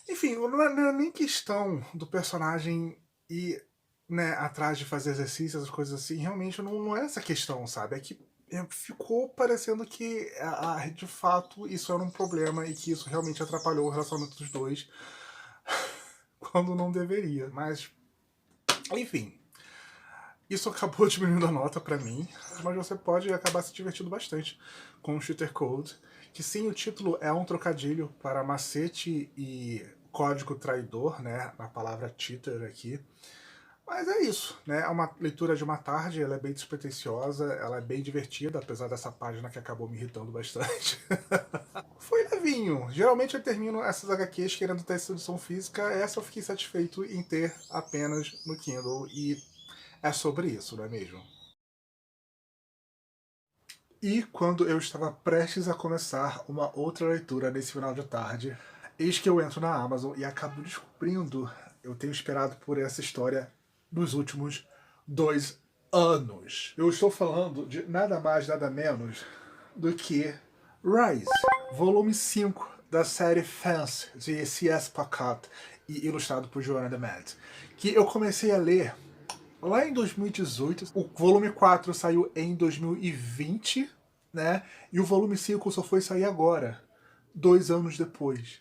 Enfim, não é nem questão do personagem ir né, atrás de fazer exercício, essas coisas assim. Realmente não é essa questão, sabe? É que ficou parecendo que de fato isso era um problema e que isso realmente atrapalhou o relacionamento dos dois quando não deveria. Mas, enfim, isso acabou diminuindo a nota pra mim, mas você pode acabar se divertindo bastante com o Cheater Code, que sim, o título é um trocadilho para macete e código traidor, né, na palavra cheater aqui. Mas é isso, né? É uma leitura de uma tarde, ela é bem despretensiosa, ela é bem divertida, apesar dessa página que acabou me irritando bastante. Foi levinho. Geralmente eu termino essas HQs querendo ter essa edição física, essa eu fiquei satisfeito em ter apenas no Kindle, e é sobre isso, não é mesmo? E quando eu estava prestes a começar uma outra leitura nesse final de tarde, eis que eu entro na Amazon e acabo descobrindo, eu tenho esperado por essa história nos últimos 2 anos. Eu estou falando de nada mais, nada menos do que Rise, volume 5 da série Fence, de C.S. Pacat e ilustrado por Joanna Dement, que eu comecei a ler lá em 2018, o volume 4 saiu em 2020, né? E o volume 5 só foi sair agora, 2 anos depois.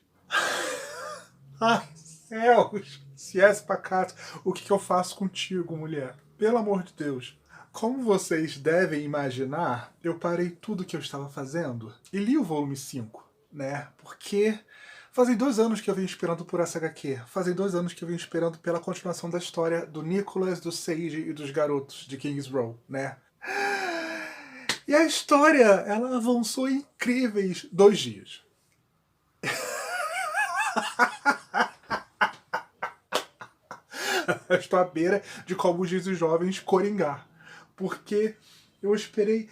Ai, céus! Se é pacato, o que eu faço contigo, mulher? Pelo amor de Deus. Como vocês devem imaginar, eu parei tudo que eu estava fazendo e li o volume 5, né? Porque fazem 2 anos que eu venho esperando por essa HQ. Fazem 2 anos que eu venho esperando pela continuação da história do Nicholas, do Sage e dos garotos de Kings Row, né? E a história, ela avançou em incríveis 2 dias. Estou à beira de, como dizem os jovens, coringar. Porque eu esperei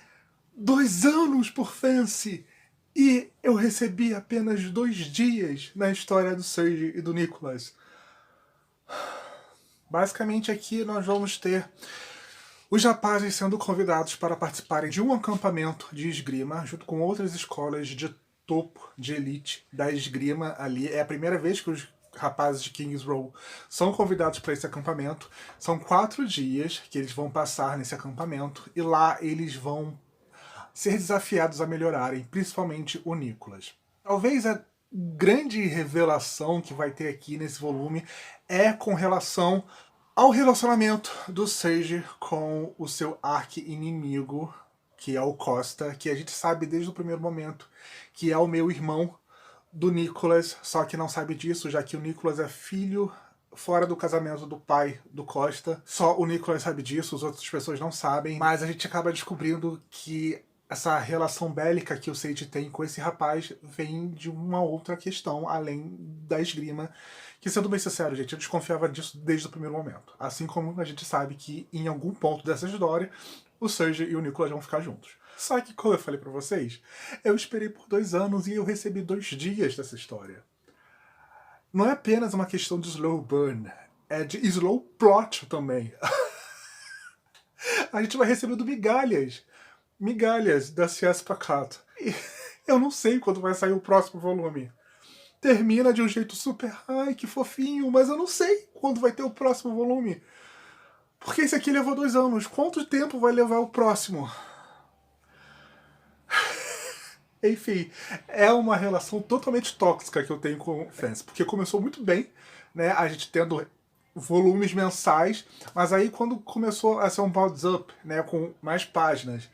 2 anos por Fancy e eu recebi apenas 2 dias na história do Sage e do Nicholas. Basicamente aqui nós vamos ter Os rapazes sendo convidados para participarem de um acampamento de esgrima junto com outras escolas de topo, de elite da esgrima ali. É a primeira vez que os rapazes de Kings Row são convidados para esse acampamento. São 4 dias que eles vão passar nesse acampamento e lá eles vão ser desafiados a melhorarem, principalmente o Nicholas. Talvez a grande revelação que vai ter aqui nesse volume é com relação ao relacionamento do Sage com o seu arqui-inimigo, que é o Costa, que a gente sabe desde o primeiro momento que é o meu irmão do Nicholas, só que não sabe disso, já que o Nicholas é filho fora do casamento do pai do Costa. Só o Nicholas sabe disso, as outras pessoas não sabem, mas a gente acaba descobrindo que essa relação bélica que o Sage tem com esse rapaz vem de uma outra questão, além da esgrima, que, sendo bem sincero, gente, eu desconfiava disso desde o primeiro momento. Assim como a gente sabe que, em algum ponto dessa história, o Sage e o Nicholas vão ficar juntos. Só que, como eu falei pra vocês, eu esperei por 2 anos e eu recebi 2 dias dessa história. Não é apenas uma questão de slow burn, é de slow plot também. A gente vai recebendo migalhas da C.S. Pacato. E eu não sei quando vai sair o próximo volume. Termina de um jeito super, ai, que fofinho, mas eu não sei quando vai ter o próximo volume. Porque esse aqui levou 2 anos. Quanto tempo vai levar o próximo? Enfim, é uma relação totalmente tóxica que eu tenho com o Fence, porque começou muito bem, né, a gente tendo volumes mensais, mas aí quando começou a ser um build-up, né, com mais páginas,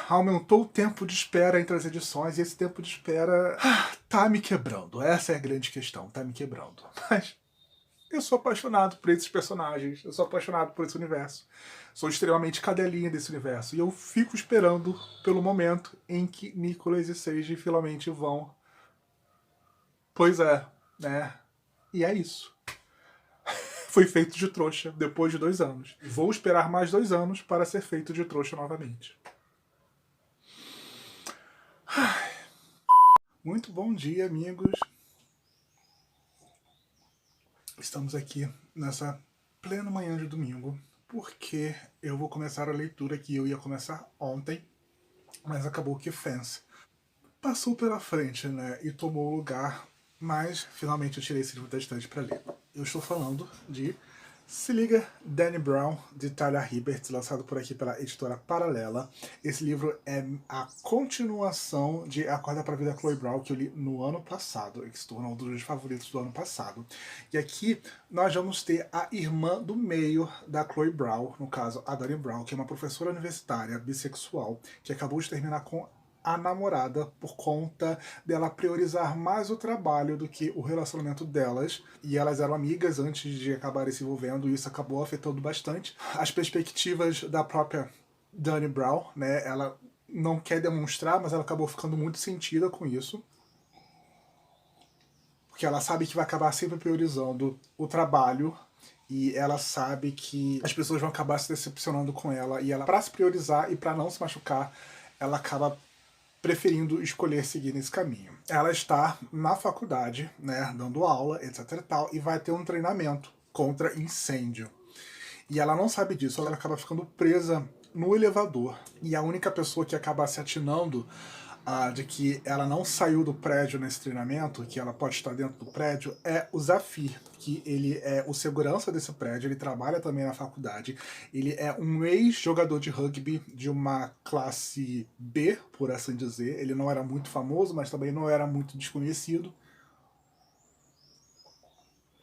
aumentou o tempo de espera entre as edições e esse tempo de espera tá me quebrando. Essa é a grande questão, tá me quebrando. Mas eu sou apaixonado por esses personagens, eu sou apaixonado por esse universo. Sou extremamente cadelinha desse universo. E eu fico esperando pelo momento em que Nicholas e Sage finalmente vão. Pois é, né? E é isso. Foi feito de trouxa depois de 2 anos. Vou esperar mais 2 anos para ser feito de trouxa novamente. Muito bom dia, amigos. Estamos aqui nessa plena manhã de domingo, porque eu vou começar a leitura que eu ia começar ontem, mas acabou que Fence passou pela frente, né, e tomou o lugar, mas finalmente eu tirei esse livro da estante para ler. Eu estou falando de Se Liga, Danny Brown, de Talia Hibbert, lançado por aqui pela editora Paralela. Esse livro é a continuação de Acorda pra Vida, Chloe Brown, que eu li no ano passado, e que se tornou um dos meus favoritos do ano passado. E aqui nós vamos ter a irmã do meio da Chloe Brown, no caso a Danny Brown, que é uma professora universitária bissexual, que acabou de terminar com a namorada por conta dela priorizar mais o trabalho do que o relacionamento delas, e elas eram amigas antes de acabarem se envolvendo, e isso acabou afetando bastante as perspectivas da própria Danny Brown, né? Ela não quer demonstrar, mas ela acabou ficando muito sentida com isso, porque ela sabe que vai acabar sempre priorizando o trabalho, e ela sabe que as pessoas vão acabar se decepcionando com ela, e ela, para se priorizar e para não se machucar, ela acaba preferindo escolher seguir nesse caminho. Ela está na faculdade, né, dando aula, etc e tal, e vai ter um treinamento contra incêndio. E ela não sabe disso, ela acaba ficando presa no elevador. E a única pessoa que acaba se atinando de que ela não saiu do prédio nesse treinamento, que ela pode estar dentro do prédio, é o Zafir, que ele é o segurança desse prédio, ele trabalha também na faculdade, ele é um ex-jogador de rugby de uma classe B, por assim dizer. Ele não era muito famoso, mas também não era muito desconhecido,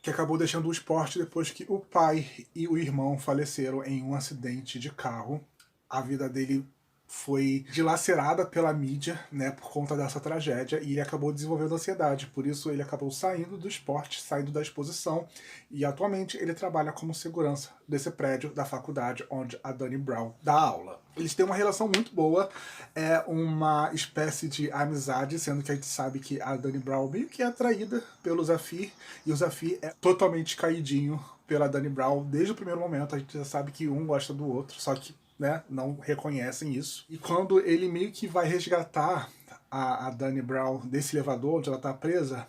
que acabou deixando o esporte depois que o pai e o irmão faleceram em um acidente de carro. A vida dele foi dilacerada pela mídia, né, por conta dessa tragédia, e ele acabou desenvolvendo ansiedade, por isso ele acabou saindo do esporte, saindo da exposição, e atualmente ele trabalha como segurança desse prédio da faculdade onde a Danny Brown dá aula. Eles têm uma relação muito boa, é uma espécie de amizade, sendo que a gente sabe que a Danny Brown meio que é atraída pelo Zafir, e o Zafir é totalmente caidinho pela Danny Brown desde o primeiro momento. A gente já sabe que um gosta do outro, só que, né, não reconhecem isso. E quando ele meio que vai resgatar a Danny Brown desse elevador onde ela está presa,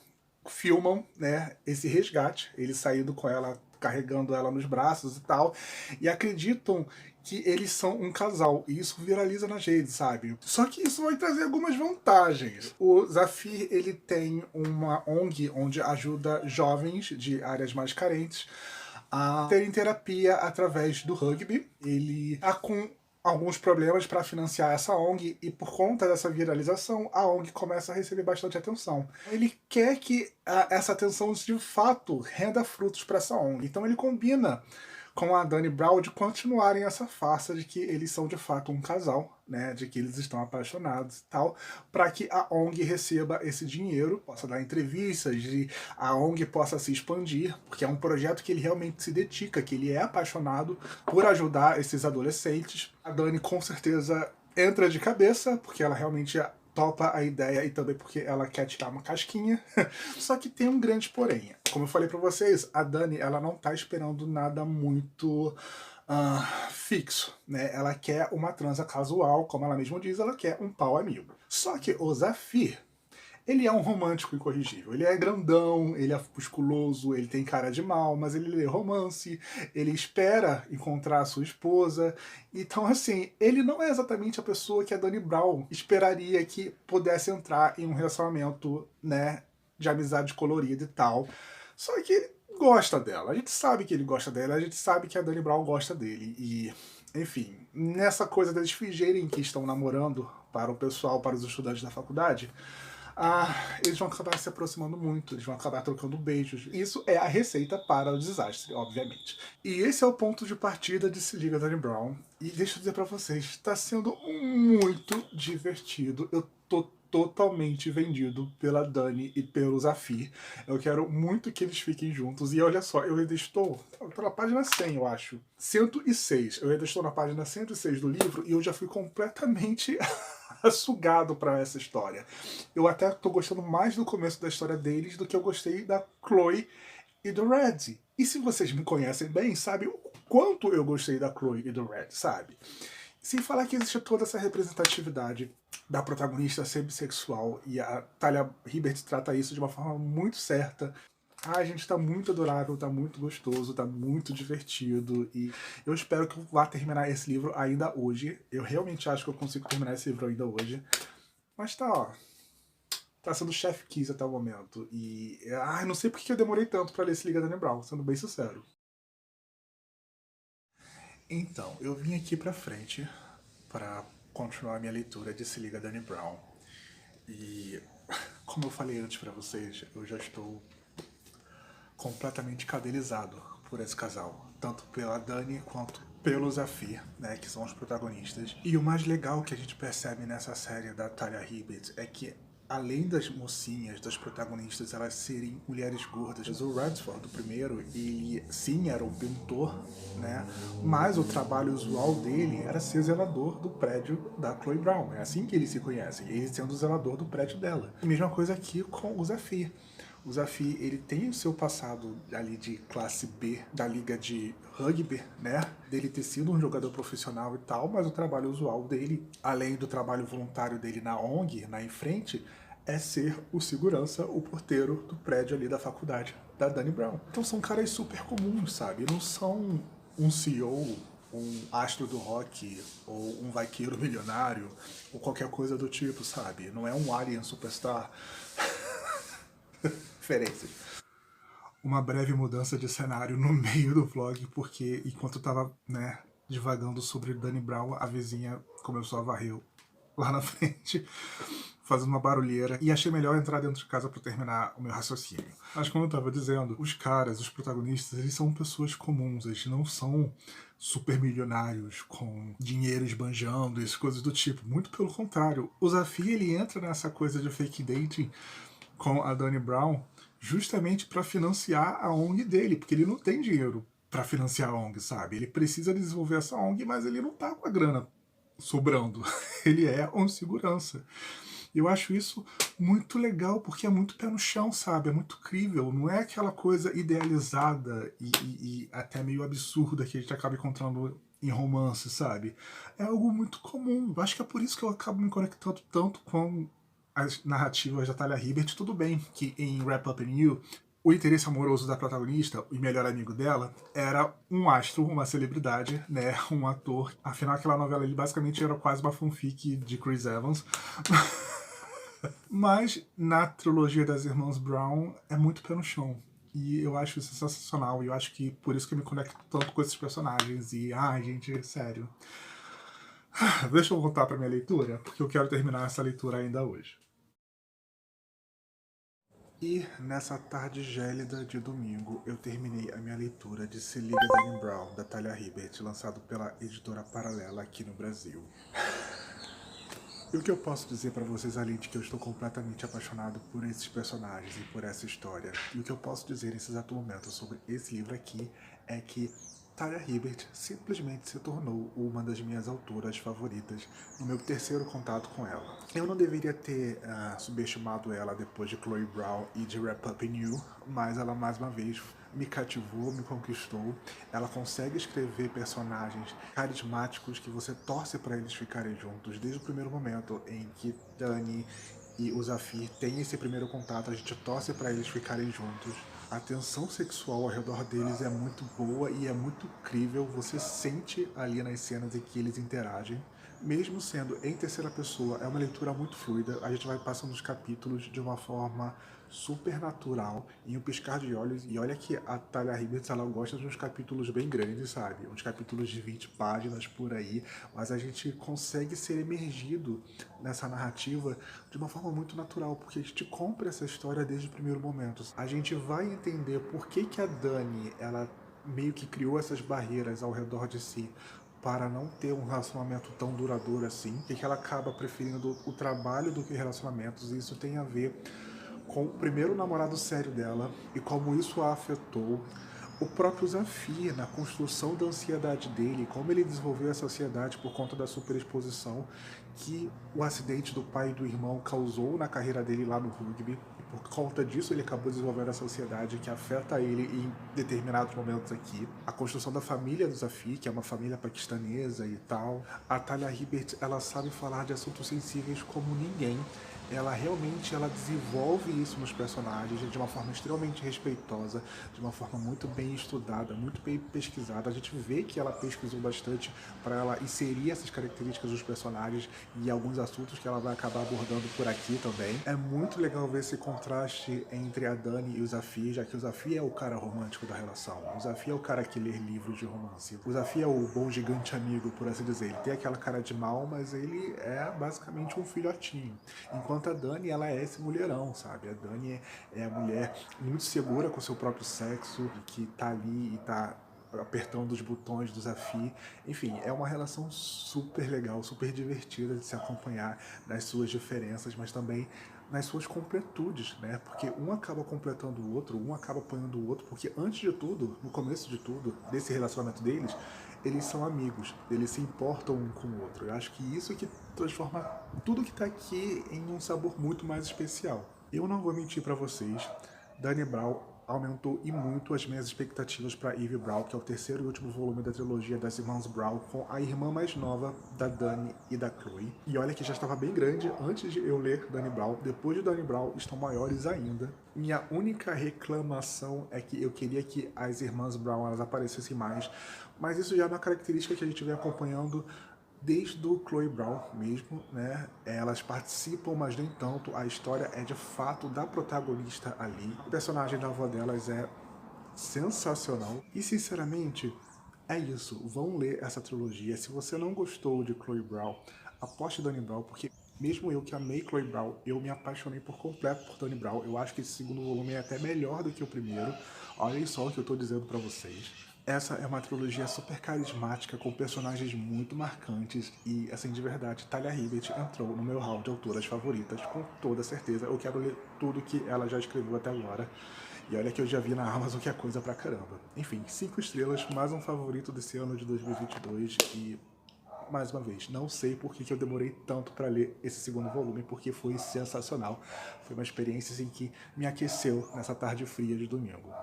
filmam, né, esse resgate, ele saindo com ela, carregando ela nos braços e tal, e acreditam que eles são um casal, e isso viraliza nas redes, sabe? Só que isso vai trazer algumas vantagens. O Zafir, ele tem uma ONG onde ajuda jovens de áreas mais carentes a terem terapia através do rugby. Ele tá com alguns problemas para financiar essa ONG e por conta dessa viralização, a ONG começa a receber bastante atenção. Ele quer que essa atenção de fato renda frutos para essa ONG. Então ele combina com a Dani Brown de continuarem essa farsa de que eles são de fato um casal, né, de que eles estão apaixonados e tal, para que a ONG receba esse dinheiro, possa dar entrevistas, e a ONG possa se expandir, porque é um projeto que ele realmente se dedica, que ele é apaixonado por ajudar esses adolescentes. A Dani com certeza entra de cabeça, porque ela realmente topa a ideia e também porque ela quer tirar uma casquinha. Só que tem um grande porém. Como eu falei pra vocês, a Dani, ela não tá esperando nada muito fixo, né? Ela quer uma transa casual, como ela mesma diz, ela quer um pau amigo. Só que o Zafir, ele é um romântico incorrigível. Ele é grandão, ele é musculoso, ele tem cara de mal, mas ele lê romance, ele espera encontrar a sua esposa. Então, assim, ele não é exatamente a pessoa que a Dani Brown esperaria que pudesse entrar em um relacionamento, né, de amizade colorida e tal. Só que ele gosta dela. A gente sabe que ele gosta dela, a gente sabe que a Dani Brown gosta dele. E, enfim, nessa coisa deles fingirem que estão namorando para o pessoal, para os estudantes da faculdade, eles vão acabar se aproximando muito, eles vão acabar trocando beijos. Isso é a receita para o desastre, obviamente. E esse é o ponto de partida de Se Liga Dani Brown. E deixa eu dizer pra vocês, está sendo muito divertido. Eu tô totalmente vendido pela Dani e pelo Zafir. Eu quero muito que eles fiquem juntos. E olha só, eu ainda estou pela página 100, eu acho. 106. Eu ainda estou na página 106 do livro e eu já fui completamente sugado para essa história. Eu até tô gostando mais do começo da história deles do que eu gostei da Chloe e do Red. E se vocês me conhecem bem, sabe o quanto eu gostei da Chloe e do Red, sabe? Sem falar que existe toda essa representatividade da protagonista ser bissexual, e a Talia Hibbert trata isso de uma forma muito certa. Ai, gente, tá muito adorável, tá muito gostoso, tá muito divertido, e eu espero que eu vá terminar esse livro ainda hoje. Eu realmente acho que eu consigo terminar esse livro ainda hoje. Mas tá, ó, tá sendo Chef Kiss até o momento, e não sei porque eu demorei tanto pra ler Se Liga Dani Brown, sendo bem sincero. Então, eu vim aqui pra frente para continuar a minha leitura de Se Liga Dani Brown. E, como eu falei antes pra vocês, eu já estou completamente cadelizado por esse casal. Tanto pela Dani quanto pelo Zafir, né, que são os protagonistas. E o mais legal que a gente percebe nessa série da Talia Hibbert é que, além das mocinhas, das protagonistas, elas serem mulheres gordas. O Redford, o primeiro, ele sim era um pintor, né? Mas o trabalho usual dele era ser zelador do prédio da Chloe Brown. É assim que eles se conhecem, ele sendo o zelador do prédio dela. A mesma coisa aqui com o Zafir. O Zafir, ele tem o seu passado ali de classe B da liga de rugby, né? Dele ter sido um jogador profissional e tal, mas o trabalho usual dele, além do trabalho voluntário dele na ONG, na Em Frente, é ser o segurança, o porteiro do prédio ali da faculdade da Dani Brown. Então são caras super comuns, sabe? Não são um CEO, um astro do rock, ou um vaqueiro milionário, ou qualquer coisa do tipo, sabe? Não é um alien superstar. Referências. Uma breve mudança de cenário no meio do vlog, porque enquanto eu tava, né, divagando sobre Dani Brown, a vizinha começou a varrer lá na frente, fazendo uma barulheira, e achei melhor entrar dentro de casa para terminar o meu raciocínio. Mas como eu tava dizendo, os caras, os protagonistas, eles são pessoas comuns, eles não são super milionários com dinheiro esbanjando, essas coisas do tipo. Muito pelo contrário, o Zafir, ele entra nessa coisa de fake dating com a Dani Brown justamente para financiar a ONG dele, porque ele não tem dinheiro para financiar a ONG, sabe? Ele precisa desenvolver essa ONG, mas ele não tá com a grana sobrando. Ele é um segurança. Eu acho isso muito legal, porque é muito pé no chão, sabe? É muito crível, não é aquela coisa idealizada e até meio absurda que a gente acaba encontrando em romance, sabe? É algo muito comum. Eu acho que é por isso que eu acabo me conectando tanto com as narrativas da Talia Hibbert. Tudo bem que em Wrap Up in You o interesse amoroso da protagonista, o melhor amigo dela, era um astro, uma celebridade, né, um ator. Afinal, aquela novela ali basicamente era quase uma fanfic de Chris Evans. Mas na trilogia das Irmãs Brown é muito pé no chão. E eu acho isso sensacional. E eu acho que por isso que eu me conecto tanto com esses personagens. E, ai, gente, sério. Deixa eu voltar para minha leitura, porque eu quero terminar essa leitura ainda hoje. E nessa tarde gélida de domingo, eu terminei a minha leitura de Se Liga Danny Brown, da Talia Hibbert, lançado pela editora Paralela aqui no Brasil. E o que eu posso dizer pra vocês além de que eu estou completamente apaixonado por esses personagens e por essa história? E o que eu posso dizer nesse exato momento sobre esse livro aqui é que Talia Hibbert simplesmente se tornou uma das minhas autoras favoritas no meu terceiro contato com ela. Eu não deveria ter subestimado ela depois de Chloe Brown e de Wrap Up in You, mas ela mais uma vez me cativou, me conquistou. Ela consegue escrever personagens carismáticos que você torce para eles ficarem juntos desde o primeiro momento em que Dani e o Zafir têm esse primeiro contato, a gente torce para eles ficarem juntos. A tensão sexual ao redor deles é muito boa e é muito incrível, você sente ali nas cenas em que eles interagem. Mesmo sendo em terceira pessoa, é uma leitura muito fluida, a gente vai passando os capítulos de uma forma super natural, em um piscar de olhos, e olha que a Talia Hibbert, ela gosta de uns capítulos bem grandes, sabe? Uns capítulos de 20 páginas por aí, mas a gente consegue ser emergido nessa narrativa de uma forma muito natural, porque a gente compra essa história desde o primeiro momento. A gente vai entender por que a Dani, ela meio que criou essas barreiras ao redor de si, para não ter um relacionamento tão duradouro assim, e que ela acaba preferindo o trabalho do que relacionamentos, e isso tem a ver com o primeiro namorado sério dela e como isso a afetou. O próprio Zafir, na construção da ansiedade dele, como ele desenvolveu essa ansiedade por conta da superexposição que o acidente do pai e do irmão causou na carreira dele lá no rugby. E por conta disso ele acabou desenvolvendo essa ansiedade que afeta ele em determinados momentos aqui. A construção da família do Zafir, que é uma família paquistanesa e tal. A Talia Hibbert, ela sabe falar de assuntos sensíveis como ninguém. Ela realmente desenvolve isso nos personagens de uma forma extremamente respeitosa, de uma forma muito bem estudada, muito bem pesquisada. A gente vê que ela pesquisou bastante para ela inserir essas características dos personagens e alguns assuntos que ela vai acabar abordando por aqui também. É muito legal ver esse contraste entre a Dani e o Zafir, já que o Zafir é o cara romântico da relação. O Zafir é o cara que lê livros de romance. O Zafir é o bom gigante amigo, por assim dizer. Ele tem aquela cara de mal, mas ele é basicamente um filhotinho. Enquanto a Dani, ela é esse mulherão, sabe? A Dani é a mulher muito segura com o seu próprio sexo, que tá ali e tá apertando os botões do Zafir. Enfim, é uma relação super legal, super divertida de se acompanhar nas suas diferenças, mas também nas suas completudes, né? Porque um acaba completando o outro, um acaba apoiando o outro, porque antes de tudo, no começo de tudo, desse relacionamento deles, eles são amigos, eles se importam um com o outro. Eu acho que isso é que transforma tudo que tá aqui em um sabor muito mais especial. Eu não vou mentir para vocês, Dani Brown aumentou e muito as minhas expectativas para Eve Brown, que é o terceiro e último volume da trilogia das Irmãs Brown, com a irmã mais nova da Dani e da Chloe. E olha que já estava bem grande antes de eu ler Dani Brown. Depois de Dani Brown, estão maiores ainda. Minha única reclamação é que eu queria que as Irmãs Brown elas aparecessem mais, mas isso já é uma característica que a gente vem acompanhando desde o Chloe Brown mesmo, né? Elas participam, mas nem tanto. A história é de fato da protagonista ali. O personagem da avó delas é sensacional. E sinceramente, é isso. Vão ler essa trilogia. Se você não gostou de Chloe Brown, aposte em Dani Brown, porque mesmo eu que amei Chloe Brown, eu me apaixonei por completo por Dani Brown. Eu acho que esse segundo volume é até melhor do que o primeiro. Olhem só o que eu tô dizendo pra vocês. Essa é uma trilogia super carismática, com personagens muito marcantes e, assim, de verdade, Talia Hibbert entrou no meu hall de autoras favoritas, com toda certeza. Eu quero ler tudo que ela já escreveu até agora. E olha que eu já vi na Amazon que é coisa pra caramba. Enfim, 5 estrelas, mais um favorito desse ano de 2022 e, mais uma vez, não sei por que eu demorei tanto para ler esse segundo volume, porque foi sensacional. Foi uma experiência assim, que me aqueceu nessa tarde fria de domingo.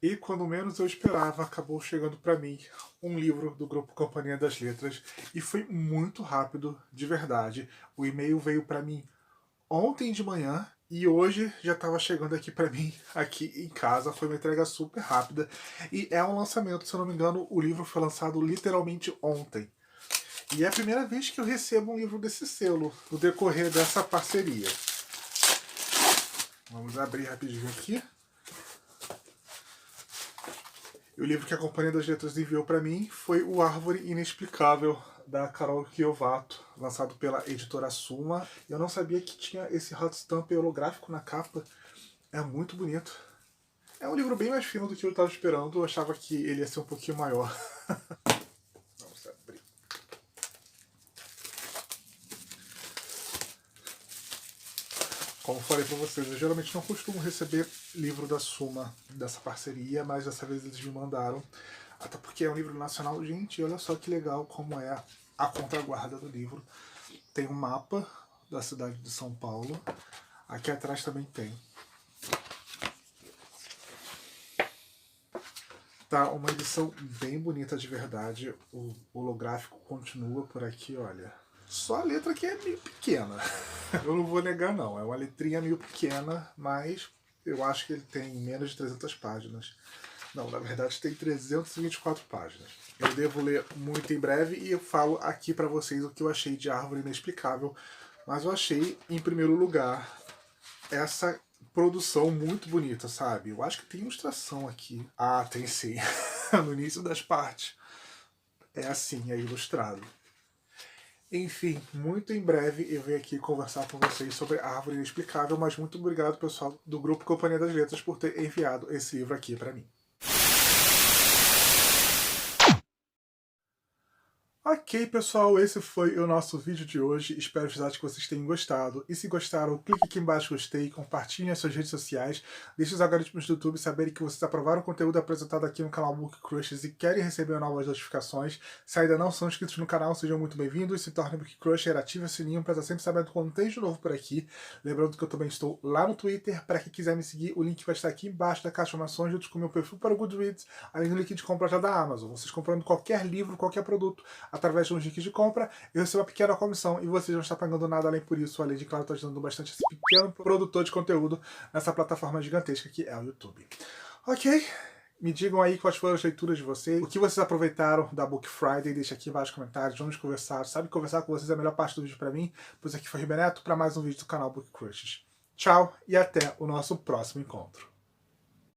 E quando menos eu esperava, acabou chegando para mim um livro do grupo Companhia das Letras e foi muito rápido, de verdade. O e-mail veio para mim ontem de manhã E hoje já estava chegando aqui para mim, aqui em casa, foi uma entrega super rápida. E é um lançamento, se eu não me engano, o livro foi lançado literalmente ontem. E é a primeira vez que eu recebo um livro desse selo, no decorrer dessa parceria. Vamos abrir rapidinho aqui. E o livro que a Companhia das Letras enviou para mim foi O Árvore Inexplicável, da Carol Kiovato, lançado pela editora Suma. Eu não sabia que tinha esse hot stamp holográfico na capa. É muito bonito. É um livro bem mais fino do que eu estava esperando. Eu achava que ele ia ser um pouquinho maior. Vamos abrir. Como falei para vocês, eu geralmente não costumo receber livro da Suma, dessa parceria, mas dessa vez eles me mandaram. Até porque é um livro nacional. Gente, olha só que legal como é a contraguarda do livro. Tem um mapa da cidade de São Paulo. Aqui atrás também tem. Tá uma edição bem bonita de verdade. O holográfico continua por aqui, olha. Só a letra que é meio pequena. Eu não vou negar não, é uma letrinha meio pequena, mas eu acho que ele tem menos de 300 páginas. Não, na verdade tem 324 páginas. Eu devo ler muito em breve e eu falo aqui pra vocês o que eu achei de Árvore Inexplicável. Mas eu achei, em primeiro lugar, essa produção muito bonita, sabe? Eu acho que tem ilustração aqui. Ah, tem sim. No início das partes. É assim, é ilustrado. Enfim, muito em breve eu venho aqui conversar com vocês sobre Árvore Inexplicável, mas muito obrigado, pessoal do Grupo Companhia das Letras, por ter enviado esse livro aqui para mim. Ok, pessoal, esse foi o nosso vídeo de hoje. Espero de verdade que vocês tenham gostado. E se gostaram, clique aqui embaixo em gostei, compartilhem nas suas redes sociais, deixe os algoritmos do YouTube saberem que vocês aprovaram o conteúdo apresentado aqui no canal Book Crushers e querem receber novas notificações. Se ainda não são inscritos no canal, sejam muito bem-vindos, se tornem Book Crusher, ative o sininho para estar sempre sabendo quando tem de novo por aqui. Lembrando que eu também estou lá no Twitter, para quem quiser me seguir, o link vai estar aqui embaixo da caixa de informações, junto com o meu perfil para o Goodreads, além do link de compra já da Amazon. Vocês comprando qualquer livro, qualquer produto, através de uns links de compra, eu recebo uma pequena comissão e vocês não estão pagando nada além por isso, além de, claro, estou ajudando bastante esse pequeno produtor de conteúdo nessa plataforma gigantesca que é o YouTube. Ok? Me digam aí quais foram as leituras de vocês, o que vocês aproveitaram da Book Friday, deixa aqui embaixo nos comentários, vamos conversar. Sabe, conversar com vocês é a melhor parte do vídeo pra mim. Pois aqui foi o Ribeneto para mais um vídeo do canal Book Crushes. Tchau e até o nosso próximo encontro.